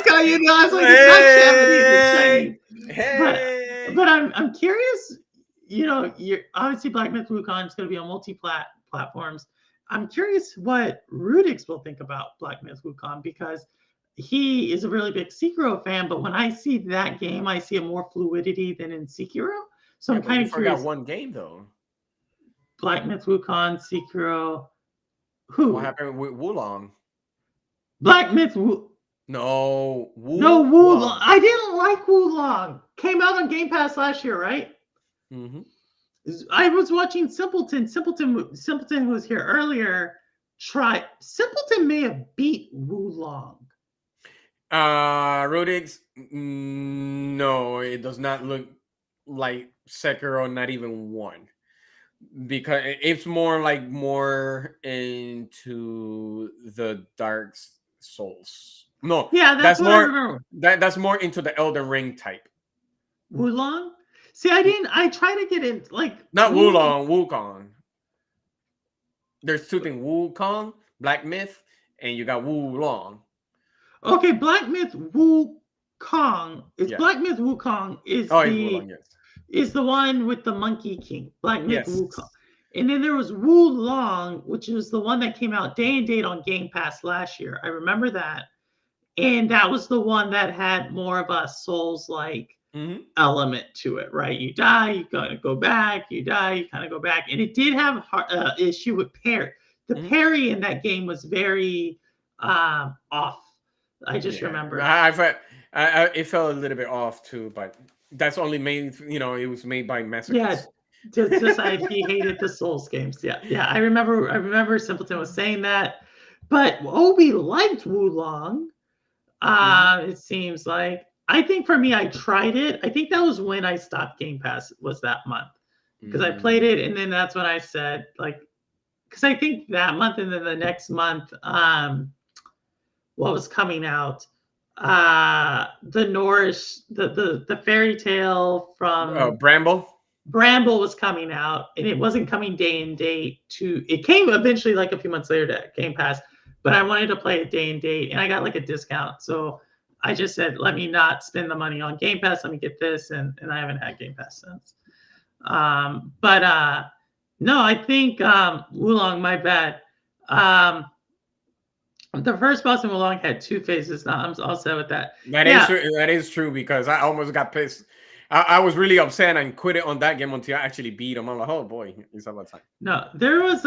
like, it's not Japanese, it's Chinese. But I'm curious. You're obviously Black Myth Wukong is going to be on platforms. I'm curious what Rudix will think about Black Myth Wukong, because he is a really big Sekiro fan, but when I see that game, I see a more fluidity than in Sekiro. So I'm kind of curious. Forgot one game though. Black Myth Wukong, Sekiro. Who? What happened with Wulong? Black Myth No, Wulong. I didn't like Wulong. Came out on Game Pass last year, right? Mm-hmm. I was watching Simpleton. Simpleton who was here earlier. Simpleton may have beat Wulong. Rudix, no, it does not look like Sekiro, not even one, because it's more into the Dark Souls. No, yeah, that's what more. I remember. That's more into the Elden Ring type. Wulong. See, I try to get in not Wulong, Wukong. There's two things: Wukong, Black Myth, and you got Wulong. Okay, Black Myth Wukong is Black Myth Wukong is Wulong, yes. Is the one with the Monkey King. Black Myth Wukong. And then there was Wulong, which was the one that came out day and date on Game Pass last year. I remember that. And that was the one that had more of a Souls-like element to it, right? You die, you kind of go back, you die, you kind of go back. And it did have issue with the parry in that game was very off. I just remember. It felt a little bit off too, but that's only made, it was made by masochists. Yeah, to decide he hated the Souls games. Yeah. I remember Simpleton was saying that, but Obi liked Wulong. It seems like. I think for me, I tried it. I think that was when I stopped Game Pass. Was that month because I played it, and then that's when I said like, because I think that month and then the next month, what was coming out? The Norse, the fairy tale from Bramble was coming out, and it wasn't coming day and date it came eventually like a few months later to Game Pass, but I wanted to play it day and date, and I got like a discount. So I just said, let me not spend the money on Game Pass. Let me get this, and I haven't had Game Pass since. No, I think Wulong, my bad. The first boss in Wulong had 2 phases. Now I'll say with that. That is true because I almost got pissed. I was really upset and quit it on that game until I actually beat him. I'm like, oh boy, it's about time. No, there was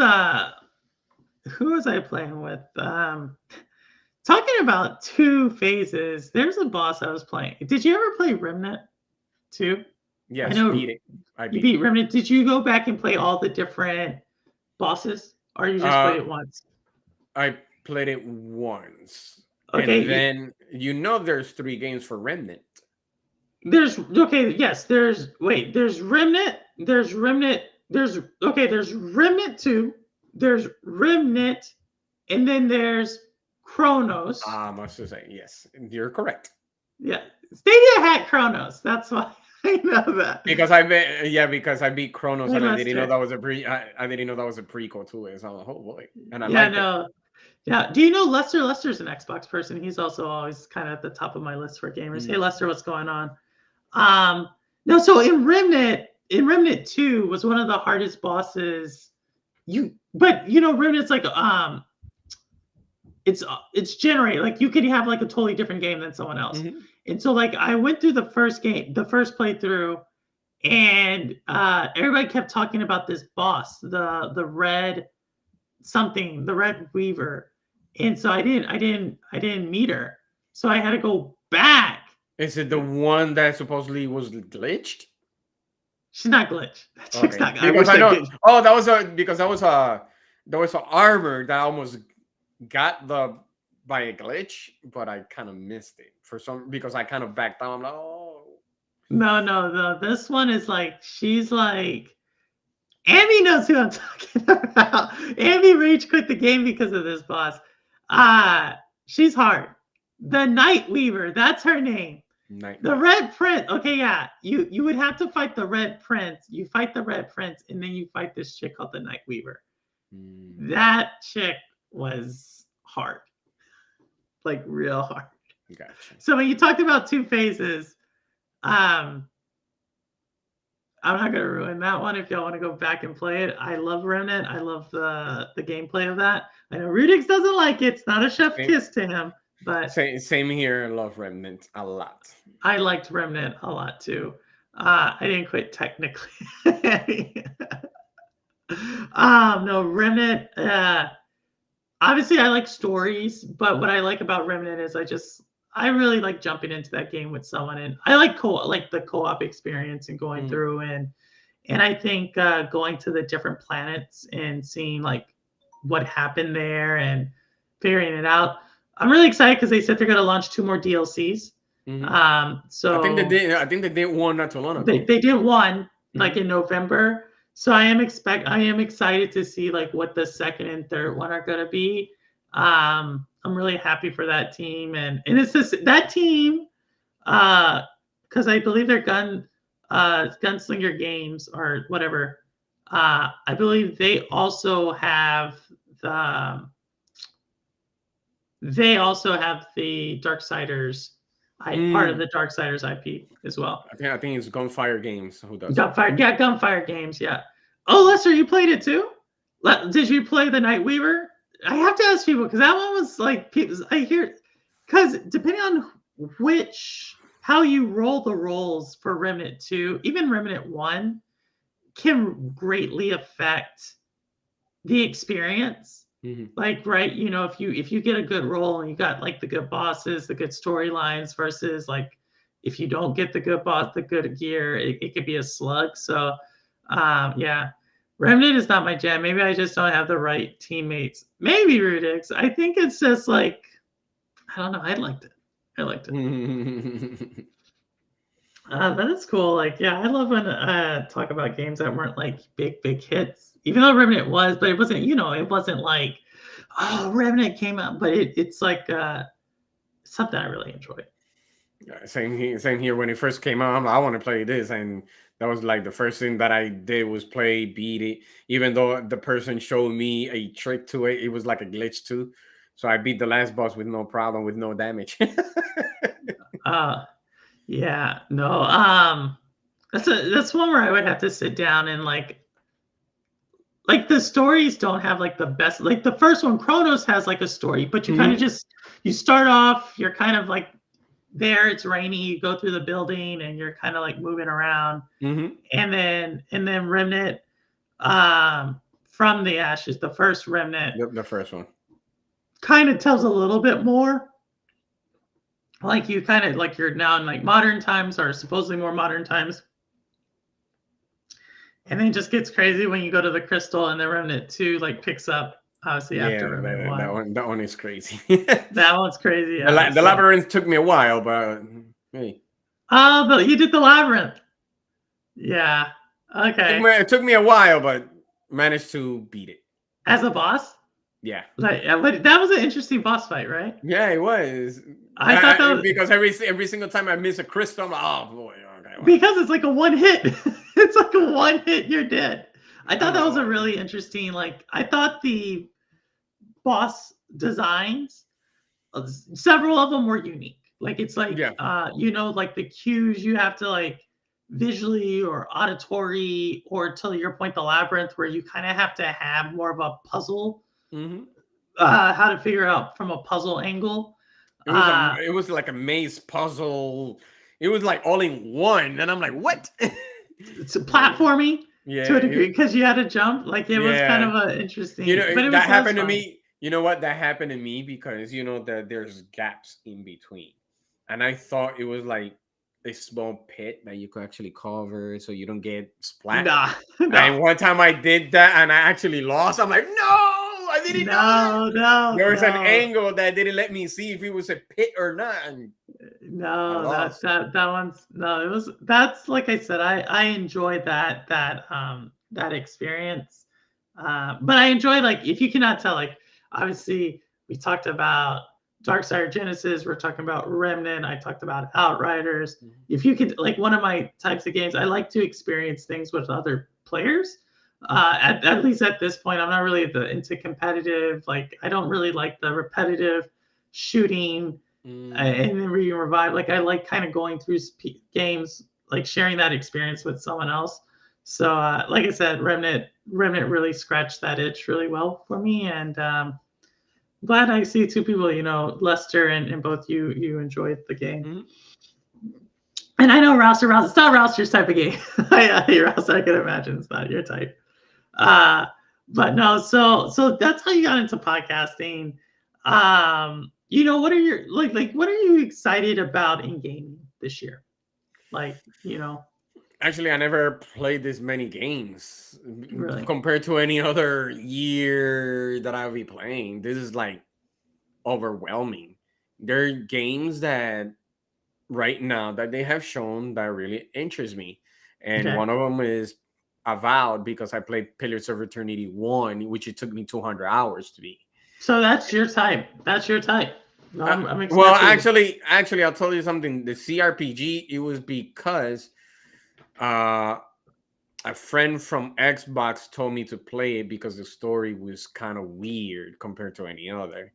who was I playing with? Talking about 2 phases. There's a boss I was playing. Did you ever play Remnant 2? Yes, I beat it. You beat Remnant. Did you go back and play all the different bosses, or you just played it once? I played it once. Okay. And then there's 3 games for Remnant. There's Remnant, there's Remnant, there's Remnant 2, there's Remnant, and then there's Chronos. I must say, yes, you're correct. Yeah, Stadia had Chronos. That's why I know that. Because I beat Chronos and I didn't know that was I didn't know that was a prequel to it. So I'm like, oh boy. And I liked it. Yeah. Do you know Lester? Lester's an Xbox person. He's also always kind of at the top of my list for gamers. Hey Lester, what's going on? No, so in Remnant 2 was one of the hardest bosses. Remnant's like it's generated, like you could have like a totally different game than someone else. And so like I went through the first playthrough, and everybody kept talking about this boss, the red weaver. And so I didn't meet her. So I had to go back. Is it the one that supposedly was glitched? She's not glitched. That chick's not glitched. Because I know. Oh, that was an armor that almost got by a glitch, but I kind of missed it because I kind of backed down. I'm like, oh. No. This one is like, she's like, Amy knows who I'm talking about. Amy rage quit the game because of this boss. She's hard. The Night Weaver, that's her name. The Red Prince. Okay, yeah. You would have to fight the Red Prince. You fight the Red Prince, and then you fight this chick called the Night Weaver. That chick was hard. Like real hard. Gotcha. So when you talked about 2 phases, I'm not gonna ruin that one if y'all want to go back and play it. I love Remnant. I love the gameplay of that. I know Rudix doesn't like it. It's not a chef kiss to him. But same here. I love Remnant a lot. I liked Remnant a lot too. I didn't quit technically. No, Remnant. Obviously, I like stories, but what I like about Remnant is I really like jumping into that game with someone, and I like the co-op experience and going through and I think going to the different planets and seeing like what happened there and figuring it out. I'm really excited because they said they're going to launch 2 more DLCs. So I think they did one not too long ago. They did one like in November. So I am excited to see like what the second and third one are going to be. I'm really happy for that team, and it's that team because I believe they're Gunslinger Games or whatever. I believe they also have the Darksiders. Part of the Darksiders IP as well. I think it's Gunfire Games who does Gunfire Games, yeah. Oh, Lester, you played it too? Did you play the Night Weaver? I have to ask people because that one was like, I hear, because depending on how you roll the rolls for Remnant 2, even Remnant 1 can greatly affect the experience. Like, right, if you get a good role and you got like the good bosses, the good storylines versus like if you don't get the good boss, the good gear, it could be a slug. So yeah. Remnant is not my jam. Maybe I just don't have the right teammates. Maybe Rudix. I think it's just like I don't know. I liked it. I liked it. That is cool. Like, yeah, I love when talk about games that weren't like big hits. Even though Remnant was, but it wasn't. It wasn't like, oh, Remnant came out, but it's like something I really enjoyed. Same here. Same here. When it first came out, I'm like, I want to play this, and that was like the first thing that I did was play, beat it. Even though the person showed me a trick to it, it was like a glitch too. So I beat the last boss with no problem, with no damage. Yeah, no, that's one where I would have to sit down and like the stories don't have like the best. Like the first one, Chronos has like a story, but you kind of just you start off, you're kind of like there, it's rainy, you go through the building and you're kind of like moving around, and then Remnant, from the ashes, the first Remnant, the first one kind of tells a little bit more. Like you kind of like you're now in like modern times or supposedly more modern times. And then it just gets crazy when you go to the crystal and the Remnant 2 like picks up obviously after Remnant 1. That one is crazy. That one's crazy. Yeah, the labyrinth took me a while, but hey. Oh, but you did the labyrinth. Yeah. Okay. It took me a while, but managed to beat it. As a boss? Yeah. Like, but that was an interesting boss fight, right? Yeah, it was. I thought that was, because every single time I miss a crystal, I'm like, oh boy. Okay, well. Because it's like a one hit. It's like a one hit, you're dead. I thought that was a really interesting, like, I thought the boss designs, several of them were unique. Like, it's like, like the cues you have to like visually or auditory, or to your point, the labyrinth, where you kind of have to have more of a puzzle, how to figure out from a puzzle angle. It was like a maze puzzle. It was like all in one, and I'm like, what? It's a platforming to a degree because you had to jump. Like it was kind of an interesting. But that happened to me. You know what? That happened to me because that there's gaps in between, and I thought it was like a small pit that you could actually cover so you don't get splat. Nah. And one time I did that and I actually lost. I'm like, no. I didn't know. No. There was an angle that didn't let me see if it was a pit or not. No, that one's no. It was that's like I said. I enjoyed that experience. But I enjoy, like, if you cannot tell, like obviously we talked about Darkside Genesis. We're talking about Remnant. I talked about Outriders. If you could, like, one of my types of games, I like to experience things with other players. At least at this point, I'm not really into competitive. Like, I don't really like the repetitive shooting and then revive. Like, I like kind of going through games, like sharing that experience with someone else. So, like I said, Remnant really scratched that itch really well for me, and glad I see two people. Lester and both you enjoyed the game. And I know Rouster, it's not Rouster's type of game. Rouster, I can imagine it's not your type. But no, so that's how you got into podcasting. What are your what are you excited about in gaming this year? Actually, I never played this many games compared to any other year that I'll be playing. This is like overwhelming. There are games that right now that they have shown that really interest me, and one of them is Avowed, because I played Pillars of Eternity 1, which it took me 200 hours to beat. So that's your type. No, I'm well, actually, I'll tell you something. The CRPG, it was because a friend from Xbox told me to play it because the story was kind of weird compared to any other.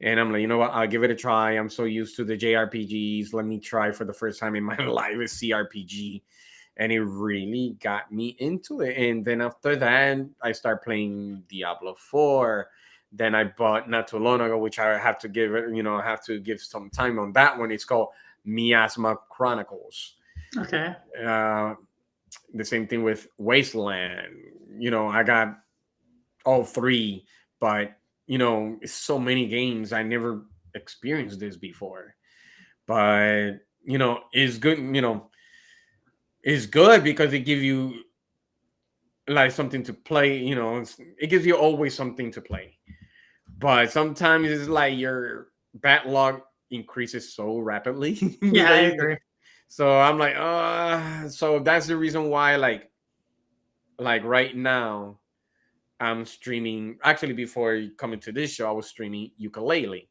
And I'm like, you know what? I'll give it a try. I'm so used to the JRPGs. Let me try for the first time in my life a CRPG. And it really got me into it. And then after that, I started playing Diablo 4. Then I bought not too long ago, which I have to give it, I have to give some time on that one. It's called Miasma Chronicles. Okay. The same thing with Wasteland. I got all three, but so many games. I never experienced this before, but it's good. It's good because it gives you like something to play. It gives you always something to play. But sometimes it's like your backlog increases so rapidly. Yeah, I agree. So I'm like, so that's the reason why, like right now, I'm streaming. Actually, before coming to this show, I was streaming ukulele.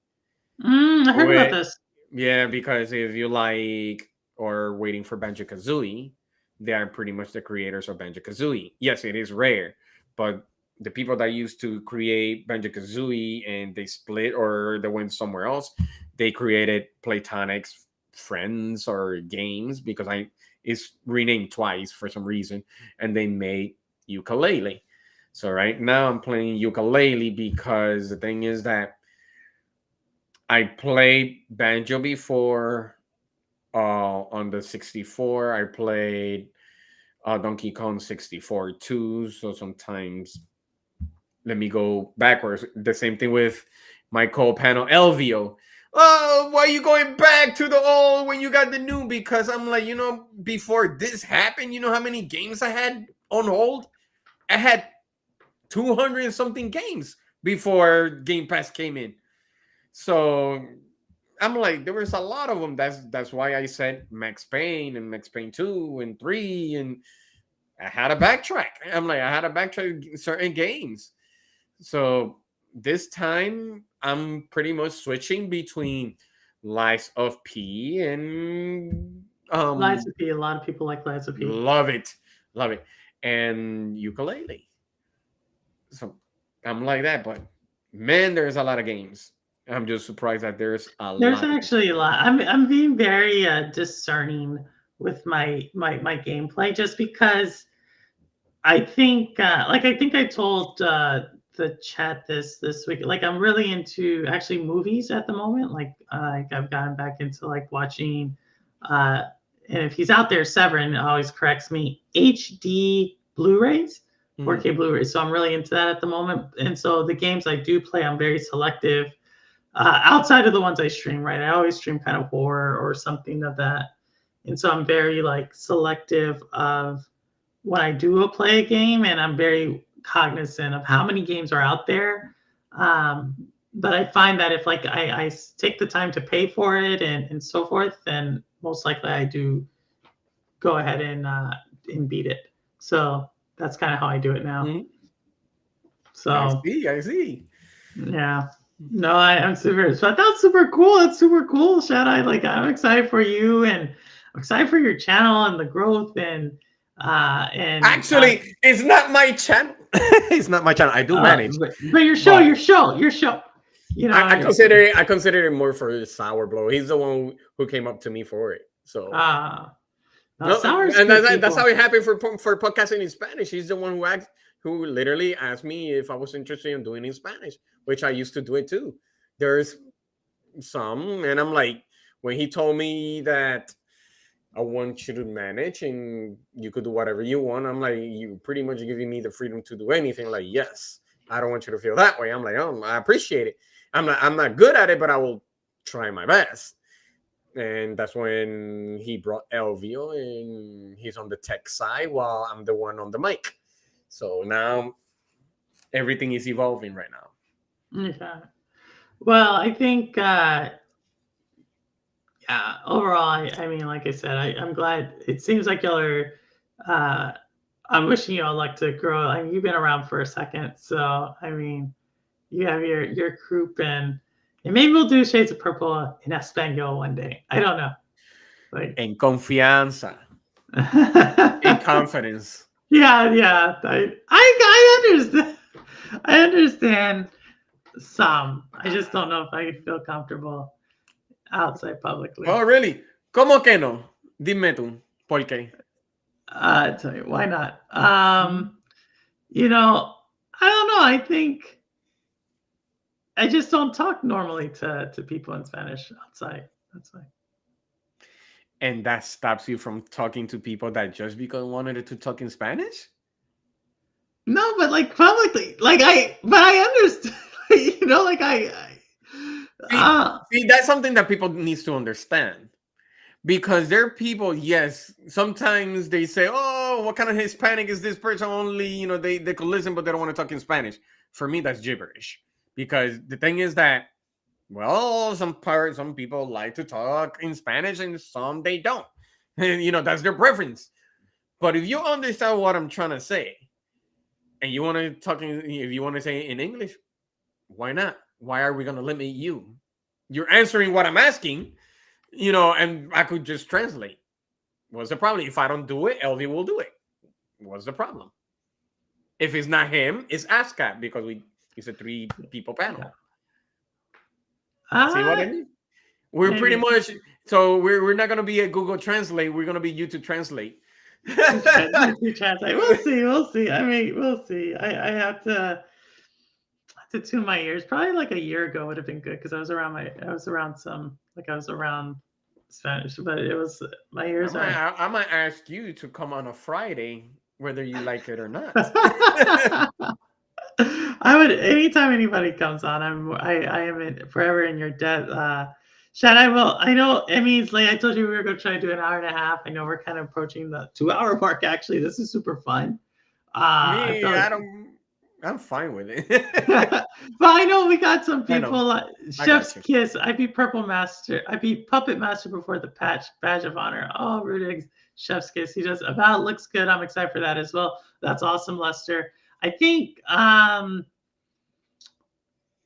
I heard about this. Yeah, because if you like or waiting for Banjo Kazooie, they are pretty much the creators of Banjo Kazooie. Yes, it is rare, but the people that used to create Banjo Kazooie and they split or they went somewhere else, they created Platonic's Friends or Games because it's renamed twice for some reason, and they made ukulele. So right now I'm playing ukulele because the thing is that I played banjo before on the 64. I played Donkey Kong 64 too. So sometimes let me go backwards. The same thing with my co-panel Elvio. Oh, why are you going back to the old when you got the new? Because I'm like, before this happened, you know how many games I had on hold? I had 200 and something games before Game Pass came in. So I'm like, there was a lot of them. That's why I said Max Payne and Max Payne 2 and 3, and I had to backtrack. I'm like, I had to backtrack certain games. So this time I'm pretty much switching between Lies of P and Lies of P. A lot of people like Lies of P. Love it. And ukulele. So I'm like that, but man, there's a lot of games. I'm just surprised that there's There's actually a lot. I'm being very discerning with my gameplay, just because I think I think I told the chat this week. Like, I'm really into actually movies at the moment. Like I've gotten back into like watching and if he's out there, Severin always corrects me, HD Blu-rays, 4K Blu-rays. So I'm really into that at the moment. And so the games I do play, I'm very selective. Outside of the ones I stream, right? I always stream kind of horror or something of that. And so I'm very like selective of when I do play a game, and I'm very cognizant of how many games are out there. But I find that if like I take the time to pay for it and so forth, then most likely I do go ahead and beat it. So that's kind of how I do it now. Mm-hmm. So I see. Yeah. No, I'm super. So that's super cool. That's super cool, SHADDAI. Like, I'm excited for you, and I'm excited for your channel and the growth. And actually, it's not my channel. It's not my channel. I do manage, but your show. I consider it more for Sour Blow. He's the one who came up to me for it. So no, and that's how it happened for podcasting in Spanish. He's the one who literally asked me if I was interested in doing it in Spanish, which I used to do it too. There's some, and I'm like, when he told me that I want you to manage and you could do whatever you want, I'm like, you pretty much giving me the freedom to do anything. Like, yes, I don't want you to feel that way. I'm like, oh, I appreciate it. I'm not good at it, but I will try my best. And that's when he brought Elvio, and he's on the tech side while I'm the one on the mic. So now everything is evolving right now. Yeah. Well, I think, overall, I mean, like I said, I'm glad. It seems like y'all are, I'm wishing you all luck to grow. I mean, you've been around for a second. So, I mean, you have your group, and maybe we'll do Shades of Purple in Espanol one day. I don't know. Like, en confianza. In confidence. Yeah. I understand. I understand some. I just don't know if I feel comfortable outside publicly. Oh, really? ¿Cómo que no? Dime tú. ¿Por qué? I tell you, why not? You know, I don't know. I think I just don't talk normally to people in Spanish outside. That's why. And that stops you from talking to people that just because wanted to talk in Spanish? No, but like publicly, but I understand. You know, like see, that's something that people needs to understand. Because there are people, yes, sometimes they say, oh, what kind of Hispanic is this person? Only, they could listen, but they don't want to talk in Spanish. For me, that's gibberish. Because the thing is that, well, some people like to talk in Spanish and some they don't. And, that's their preference. But if you understand what I'm trying to say, and you want to if you want to say in English, why not? Why are we going to limit you? You're answering what I'm asking. And I could just translate. What's the problem? If I don't do it, Elvie will do it. What's the problem? If it's not him, it's ASCAP because it's a 3 people panel. See what I mean? We're pretty much, so we're not going to be a Google Translate. We're going to be YouTube Translate. YouTube Translate. We'll see. I mean, we'll see. I have to tune my ears. Probably like a year ago would have been good because I was around Spanish, but it was my ears. I might ask you to come on a Friday, whether you like it or not. I would, anytime anybody comes on, I am forever in your debt. SHADDAI will. I know. I mean, like I told you, we were going to try to do an hour and a half. I know we're kind of approaching the 2-hour mark. Actually, this is super fun. I'm fine with it. But I know we got some people. Chef's Kiss. I beat Purple Master. I beat Puppet Master before the badge of honor. Oh, Rudig's Chef's Kiss. He does about looks good. I'm excited for that as well. That's awesome, Lester. I think.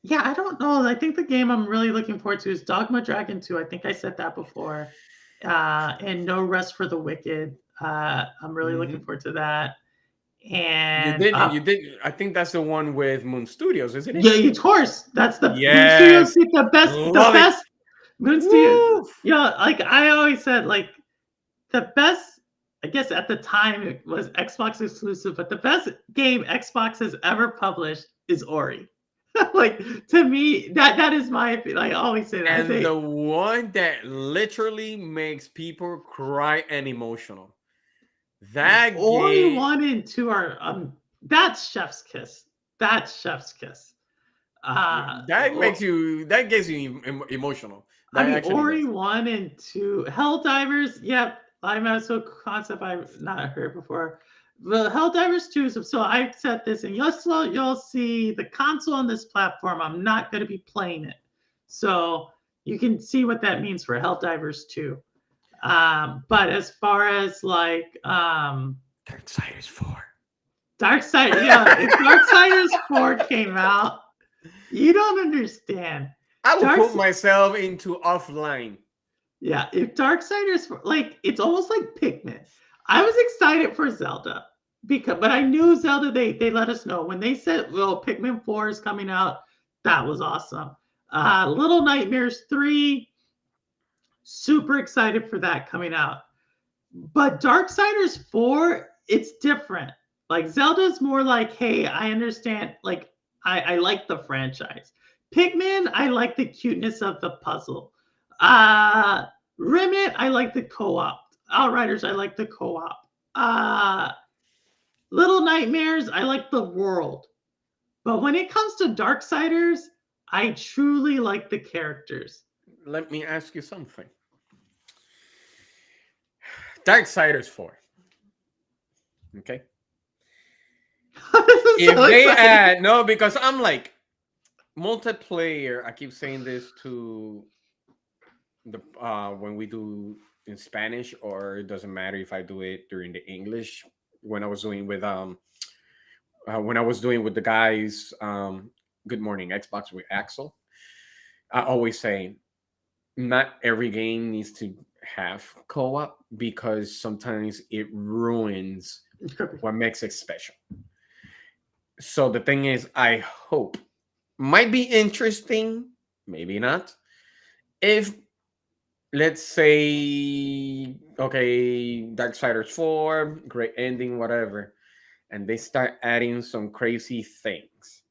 Yeah, I don't know. I think the game I'm really looking forward to is Dogma Dragon 2. I think I said that before. And No Rest for the Wicked. I'm really looking forward to that. And you did. I think that's the one with Moon Studios, isn't it? Yeah, of course. That's the Moon Studios. The best Moon Studios. Yeah, like I always said, like the best. I guess at the time it was Xbox exclusive, but the best game Xbox has ever published is Ori. Like to me, that is my opinion. I always say that. And the one that literally makes people cry and emotional. That Ori 1 and 2 are that's Chef's Kiss. That's Chef's Kiss. That gets you emotional. Ori 1 and 2, Helldivers. Yep, IMSO concept I've not heard before. The Helldivers 2. So I set this, and you'll see the console on this platform. I'm not going to be playing it, so you can see what that means for Helldivers 2. But as far as like Darksiders 4. If Darksiders 4 came out, you don't understand. I would put myself into offline. Yeah, if Darksiders 4, like it's almost like Pikmin. I was excited for Zelda but I knew Zelda. They let us know when they said, "Well, Pikmin 4 is coming out." That was awesome. Little Nightmares 3. Super excited for that coming out. But Darksiders 4, it's different. Like Zelda's more like, hey, I understand. Like I like the franchise. Pikmin, I like the cuteness of the puzzle. Remit, I like the co-op. Outriders, I like the co-op. Little Nightmares, I like the world. But when it comes to Darksiders, I truly like the characters. Let me ask you something. Darksiders 4. Okay. If so they add because I'm like multiplayer. I keep saying this to the when we do in Spanish, or it doesn't matter if I do it during the English. When I was doing with the guys, Good Morning Xbox with Axel, I always say not every game needs to have co-op because sometimes it ruins what makes it special. So the thing is, I hope might be interesting, maybe not. If let's say, okay, Darksiders 4, great ending, whatever, and they start adding some crazy things.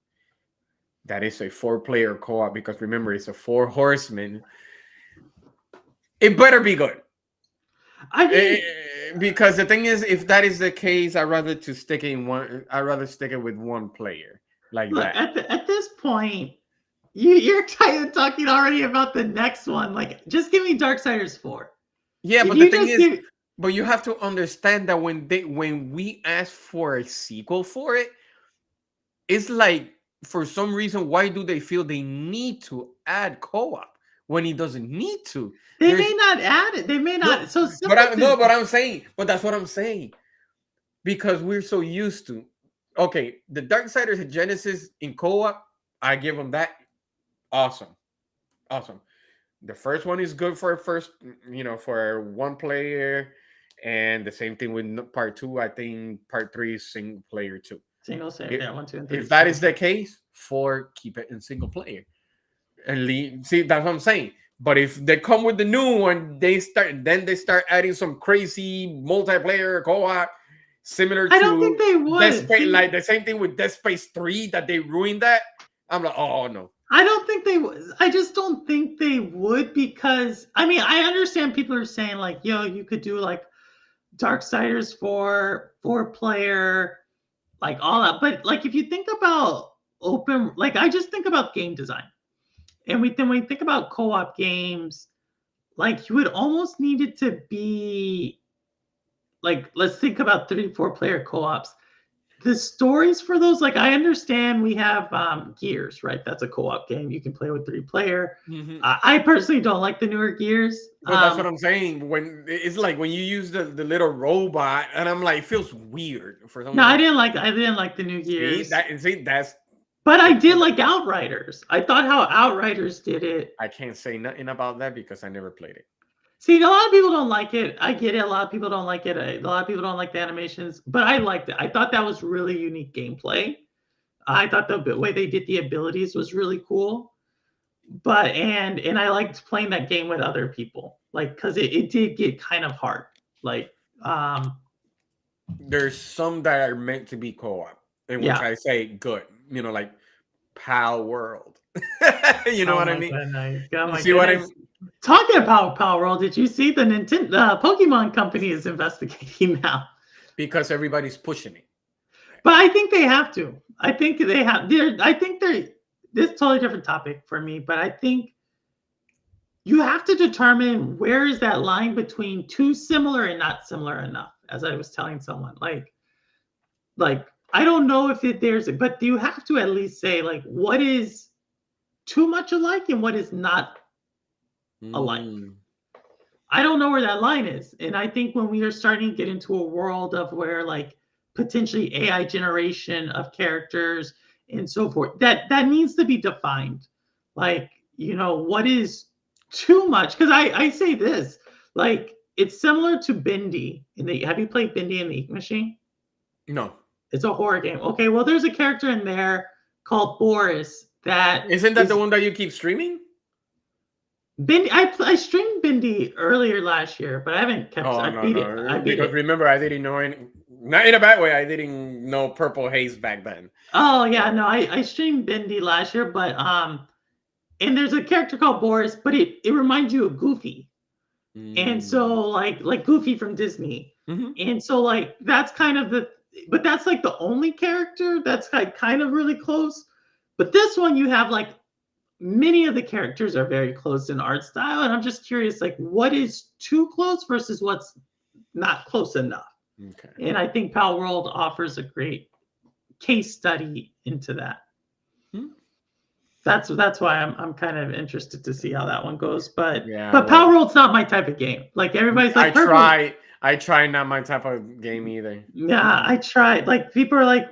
That is a 4-player co-op because remember, it's a 4 horsemen. It better be good. I mean, because the thing is, if that is the case, I'd rather stick it with one player like that. At this point, you're talking already about the next one. Like, just give me Darksiders 4. Yeah, If but the you thing just is, give, but you have to understand that when we ask for a sequel for it, it's like for some reason, why do they feel they need to add co-op when he doesn't need to? they There's may not add it. They may no, not. So but simple to I'm saying, but that's what I'm saying because we're so used to. Okay, the Darksiders Genesis in co-op, I give them that. Awesome, awesome. The first one is good for first, for one player, and the same thing with part two. I think part three is single player too. single player. If, Yeah, 1, 2, and 3. if that is the case, four, keep it in single player and see, that's what I'm saying. But if they come with the new one, they start adding some crazy multiplayer co-op similar I don't think to they Dead would. Space, like the same thing with Dead Space 3 that they ruined that. I'm like, oh no. I don't think they would. I just don't think they would because I mean I understand people are saying like, yo, you could do like Darksiders 4 player, like all that. But like if you think about open, like I just think about game design. And when we think about co-op games, like you would almost need it to be like let's think about 3, 4 player co-ops. The stories for those, like I understand we have Gears, right? That's a co-op game. You can play with 3 player. Mm-hmm. I personally don't like the newer Gears. But that's what I'm saying. When it's like when you use the little robot, and I'm like, it feels weird for some. No, I didn't like the new Gears. That's. But I did like Outriders. I thought how Outriders did it. I can't say nothing about that because I never played it. See, a lot of people don't like it. I get it. A lot of people don't like it. A lot of people don't like the animations, but I liked it. I thought that was really unique gameplay. I thought the way they did the abilities was really cool. But and I liked playing that game with other people, like because it did get kind of hard. Like there's some that are meant to be co-op, in which I say good. Like Pal World. You know what I mean? See what I mean? Talking about Power World, did you see the Nintendo Pokemon company is investigating now? Because everybody's pushing it. But I think they have to. I think they have. This is a totally different topic for me, but I think you have to determine where is that line between too similar and not similar enough. As I was telling someone, like I don't know if there's, but you have to at least say like what is too much alike and what is not alike. I don't know where that line is. And I think when we are starting to get into a world of where like potentially AI generation of characters and so forth, that needs to be defined. Like, what is too much? Because I say this, like it's similar to Bindi. Have you played Bindi in the Ink Machine? No. It's a horror game. Okay, well, there's a character in there called Boris that isn't that the one that you keep streaming? Bindi, I streamed Bindi earlier last year, but I haven't kept. I beat it. Remember, I didn't know not in a bad way. I didn't know Purple Haze back then. Oh yeah, no, I streamed Bindi last year, but and there's a character called Boris, but it reminds you of Goofy, and so like Goofy from Disney, and so like that's kind of but that's like the only character that's like kind of really close. But this one you have like many of the characters are very close in art style, and I'm just curious like what is too close versus what's not close enough. Okay. And I think Pal World offers a great case study into that. That's why I'm kind of interested to see how that one goes. But Pal World's not my type of game. Like everybody's like I try not my type of game either. Yeah, I tried. Like people are like,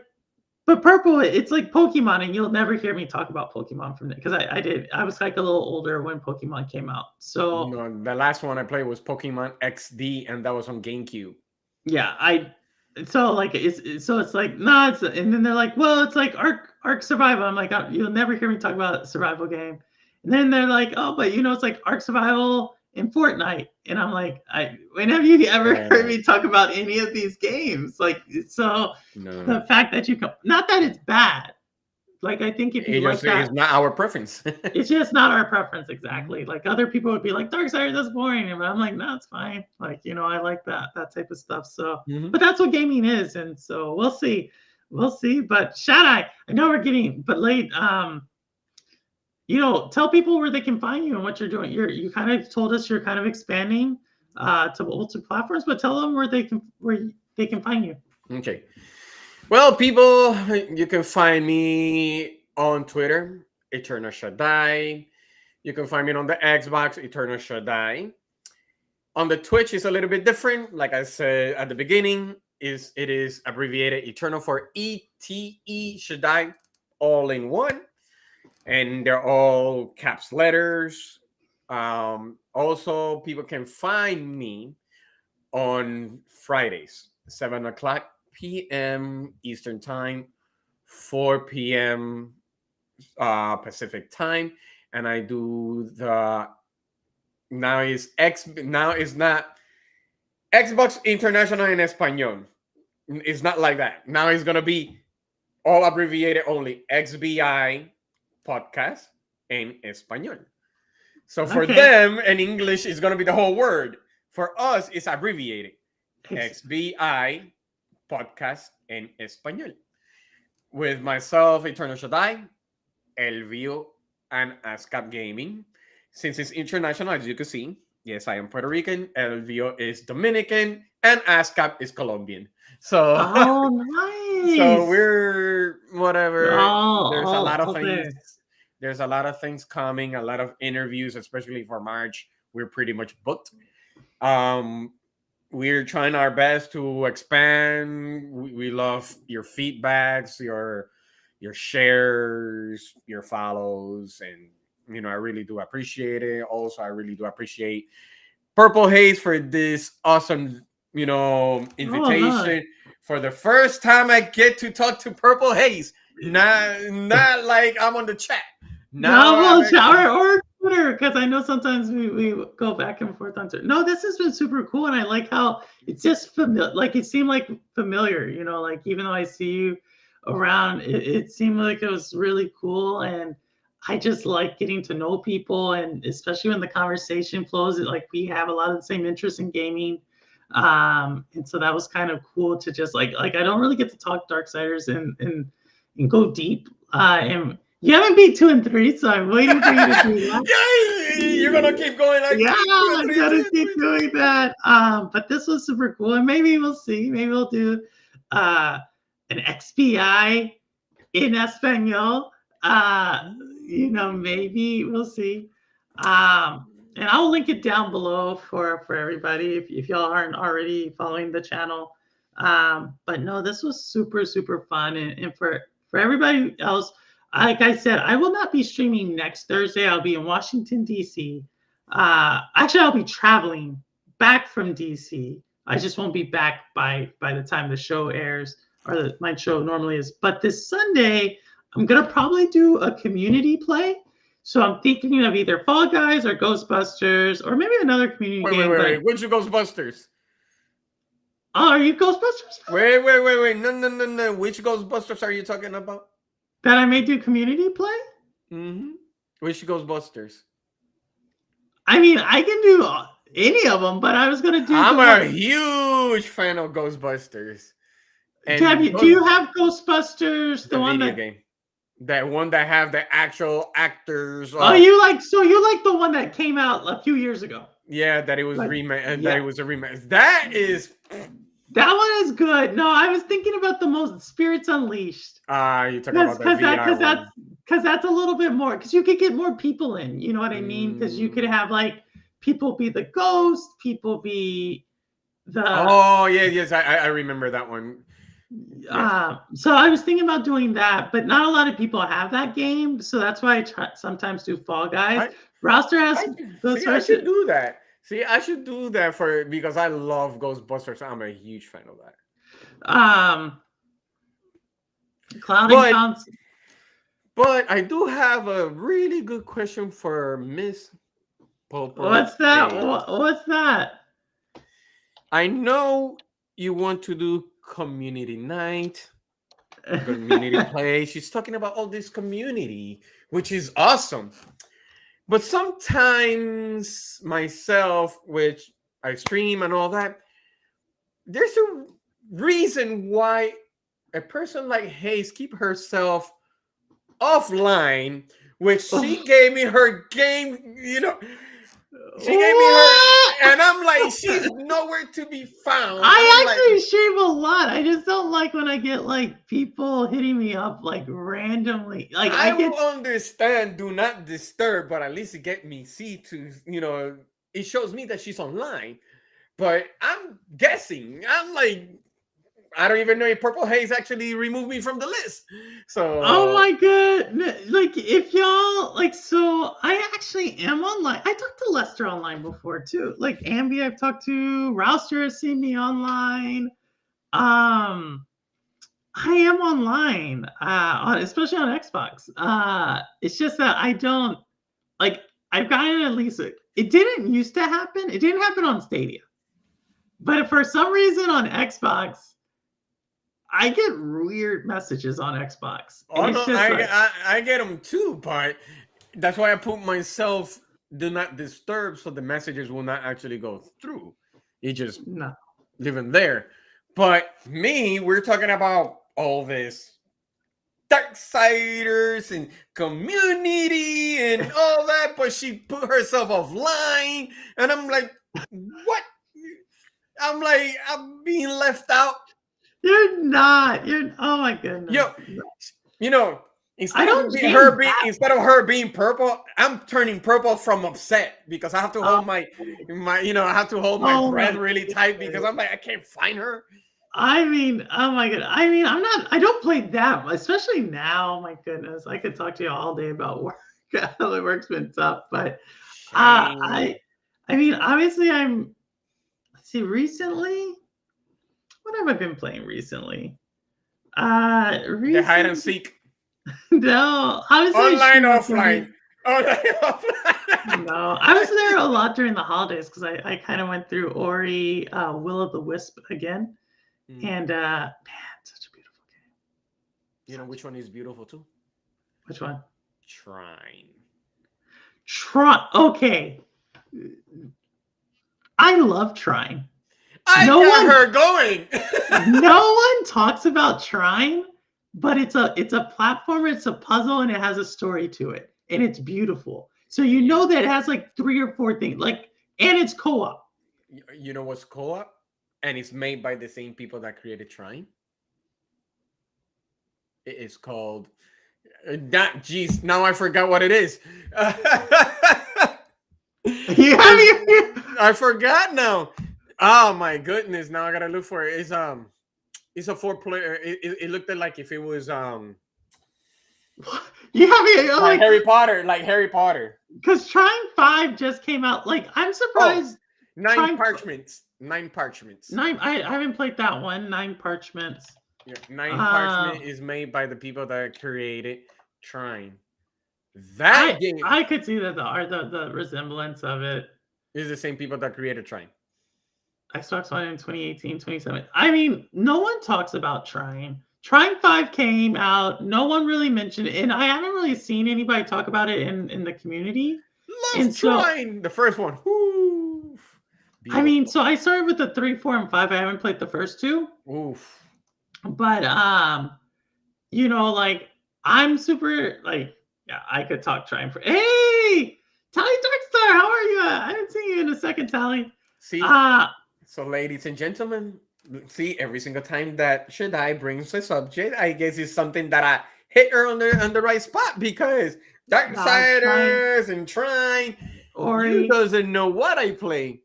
but Purple, it's like Pokemon, and you'll never hear me talk about Pokemon from it because I was like a little older when Pokemon came out. So the last one I played was Pokemon XD, and that was on GameCube. Yeah, it's like no, and then they're like, well, it's like Ark Survival. I'm like, you'll never hear me talk about a survival game. And then they're like, oh, but it's like Ark Survival in Fortnite, and I'm like, when have you ever heard me talk about any of these games? Like, so the fact that you not that it's bad. Like, I think if you like that, it's not our preference. It's just not our preference exactly. Like other people would be like, Darksiders, that's boring. But I'm like, no, it's fine. Like, I like that type of stuff. So, but that's what gaming is. And so we'll see. But SHADDAI, I know we're getting, but late. tell people where they can find you and what you're doing. You kind of told us you're kind of expanding to multiple platforms, but tell them where they can find you. Okay. Well, people, you can find me on Twitter, Eternal SHADDAI. You can find me on the Xbox, Eternal SHADDAI. On the Twitch, it's a little bit different. Like I said at the beginning, it is abbreviated Eternal for ETE SHADDAI, all in one, and they're all caps letters. Also, people can find me on Fridays, 7 o'clock p.m. Eastern Time, 4 p.m. Pacific Time, and I do the now is not Xbox International en Español. It's not like that. Now it's gonna be all abbreviated only XVI podcast en Español. So for them in English, it's gonna be the whole word. For us, it's abbreviated. XVI podcast en Español. With myself, Eternal SHADDAI, Elvio, and ASCAP Gaming. Since it's international, as you can see, yes, I am Puerto Rican, Elvio is Dominican, and ASCAP is Colombian. So, nice. So we're whatever. There's a lot of things. There's a lot of things coming, a lot of interviews, especially for March. We're pretty much booked. We're trying our best to expand. We love your feedbacks, your shares, your follows, and I really do appreciate it. Also, I really do appreciate Purple Haze for this awesome, invitation. For the first time I get to talk to Purple Haze. Not like I'm on the chat. No, or Twitter, because I know sometimes we go back and forth on Twitter. No, this has been super cool, and I like how it's just familiar. Like it seemed like familiar, like even though I see you around, it seemed like it was really cool, and I just like getting to know people, and especially when the conversation flows, like we have a lot of the same interests in gaming. And so that was kind of cool to just like I don't really get to talk Darksiders and go deep. And you haven't beat 2 and 3, so I'm waiting for you to do that. You're gonna keep going. I'm gonna keep doing that. But this was super cool, and maybe we'll see. Maybe we'll do an XVI in Espanol. Maybe we'll see. And I'll link it down below for everybody if y'all aren't already following the channel. But no, this was super, super fun. And for everybody else, like I said, I will not be streaming next Thursday. I'll be in Washington, D.C. Actually, I'll be traveling back from D.C. I just won't be back by the time the show airs, or my show normally is. But this Sunday, I'm going to probably do a community play. So I'm thinking of either Fall Guys or Ghostbusters, or maybe another community game. Wait. Which Ghostbusters? Oh, are you Ghostbusters? Wait. No. Which Ghostbusters are you talking about? That I may do community play? Mm-hmm. Which Ghostbusters? I mean, I can do any of them, but I was going to do... I'm a huge fan of Ghostbusters. And do you have Ghostbusters, the one video game? That one that have the actual actors. You like the one that came out a few years ago? Yeah, that it was remake. That it was a remake. That one is good. No, I was thinking about the most Spirits Unleashed. You're talking about the VR because that's a little bit more, because you could get more people in. You know what I mean? Because you could have like people be the ghost, people be the. Oh yes, I remember that one. So I was thinking about doing that, but not a lot of people have that game, so that's why I sometimes do Fall Guys. Roster has. I should do that. I should do that because I love Ghostbusters. I'm a huge fan of that. But I do have a really good question for Miss Purple. What's that? What's that? I know you want to do community night, community play. She's talking about all this community, which is awesome. But sometimes myself, which I stream and all that, there's a reason why a person like Haze keep herself offline which she gave me her game, you know. She gave me her, and I'm like, she's nowhere to be found. I actually stream a lot. I just don't like when I get like people hitting me up like randomly. Like I will understand, do not disturb, but at least it get me see to, you know, it shows me that she's online. But I'm guessing. I'm like, I don't even know if Purple Haze actually removed me from the list. So oh my god. Like if y'all like, so I actually am online. I talked to Lester online before too. Like Ambi I've talked to, Rouster has seen me online. I am online, especially on Xbox. It's just that I don't like, I've gotten at least it didn't used to happen. It didn't happen on Stadia. But for some reason on Xbox, I get weird messages on Xbox. Oh no, I get them too, but that's why I put myself do not disturb, so the messages will not actually go through. You just leave them there. But me, we're talking about all this Darksiders and community and all that, but she put herself offline, and I'm like, what? I'm like, I'm being left out. You're not. You're. Oh my goodness. Yo, you know, instead of her being purple, I'm turning purple from upset because I have to hold my you know, I have to hold my breath really tight because I'm like, I can't find her. I mean, oh my god. I mean, I don't play that, especially now. My goodness, I could talk to you all day about work. The work's been tough, but I mean, obviously, let's see, recently. What have I been playing recently? The hide and seek. No, online, offline. Online, offline. No, I was there a lot during the holidays because I kind of went through Ori, Will of the Wisp again, and man, such a beautiful game. You know which one is beautiful too? Which one? Trine. Okay. I love Trine. I got her going. No one talks about Trine, but it's a platformer, it's a puzzle, and it has a story to it, and it's beautiful. So you know that it has like 3 or 4 things, like, and it's co-op. You know what's co-op? And it's made by the same people that created Trine. It is called. Geez, now I forgot what it is. I forgot now. Oh my goodness! Now I gotta look for it. It's a 4-player. It looked like if it was you have it like Harry Potter, Because Trine 5 just came out. Like I'm surprised. 9 parchments. 9 parchments. 9. I haven't played that one. 9 parchments. Yeah, 9 parchment is made by the people that created Trine. That game, I could see that the resemblance of it is the same people that created Trine. Xbox One in 2018, 2017. I mean, no one talks about Trine. Trine 5 came out. No one really mentioned it. And I haven't really seen anybody talk about it in the community. Love Trine, the first one. Oof. I mean, so I started with the 3, 4, and 5. I haven't played the first 2. Oof. But you know, like I'm super like, yeah, I could talk Trine for. Hey, Tally Darkstar, how are you? I haven't seen you in a second, Tally. See, so ladies and gentlemen, see, every single time that SHADDAI brings a subject, I guess it's something that I hit her on the right spot because Darksiders and Trine, Ori doesn't know what I play.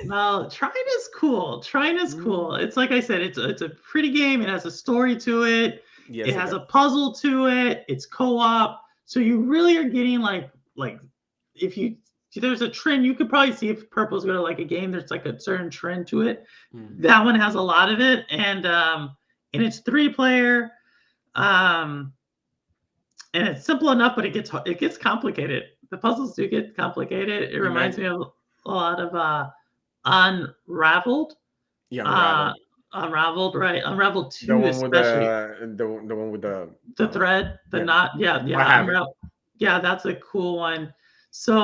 No, Trine is cool. Trine is cool. It's like I said, it's a pretty game. It has a story to it. Yes, it has a puzzle to it. It's co-op. So you really are getting like if there's a trend, you could probably see if purple's going to like a game. There's like a certain trend to it. That one has a lot of it, and it's 3-player, and it's simple enough, but it gets complicated. The puzzles do get complicated. It reminds me of a lot of Unraveled. Yeah, Unraveled, right? Unraveled 2, the one especially. With the one with the thread, the knot. Yeah. Yeah, that's a cool one. So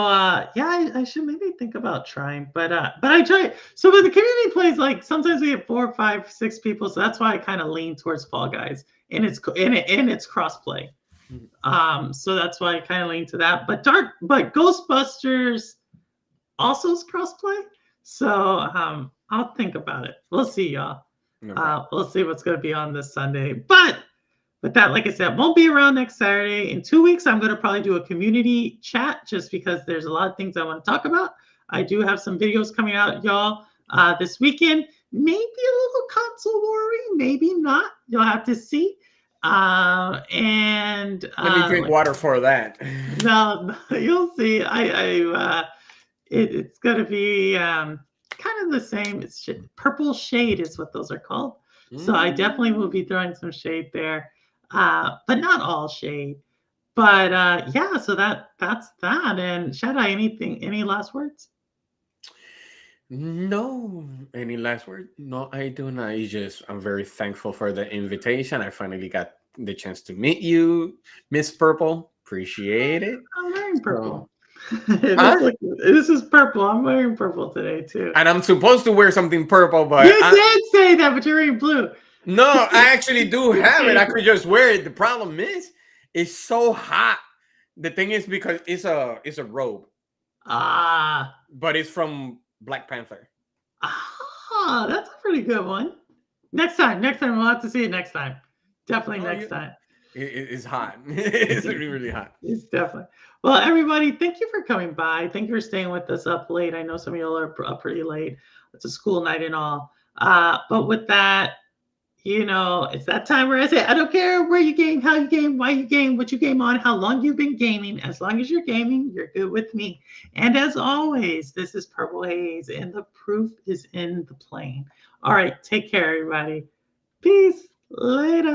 yeah, I should maybe think about trying, but I try. So when the community plays, like sometimes we get 4, 5, 6 people, so that's why I kind of lean towards Fall Guys, and it's crossplay. So that's why I kind of lean to that. But Ghostbusters also is crossplay. So I'll think about it. We'll see, y'all. We'll see what's going to be on this Sunday. But with that, like I said, won't be around next Saturday. In 2 weeks, I'm going to probably do a community chat just because there's a lot of things I want to talk about. I do have some videos coming out, y'all, this weekend. Maybe a little console warring, maybe not. You'll have to see. And let me drink water for that. No, you'll see. It's gonna be kind of the same. It's purple shade is what those are called. So I definitely will be throwing some shade there, but not all shade. But yeah, so that's that. And SHADDAI, any last words? No, any last word? No, I do not. I'm very thankful for the invitation. I finally got the chance to meet you, Miss Purple. Appreciate it. I'm wearing purple. This is purple. I'm wearing purple today too. And I'm supposed to wear something purple, but you did say that, but you're wearing blue. No, I actually do have it. I could just wear it. The problem is, it's so hot. The thing is because it's a robe. But it's from Black Panther. That's a pretty good one. Next time we'll have to see it next time. Definitely next time. It's hot. It's really, really hot. It's definitely. Well, everybody, thank you for coming by. Thank you for staying with us up late. I know some of y'all are up pretty late. It's a school night and all. But with that, it's that time where I say, I don't care where you game, how you game, why you game, what you game on, how long you've been gaming. As long as you're gaming, you're good with me. And as always, this is Purple Haze, and the proof is in the playing. All right, take care, everybody. Peace. Later.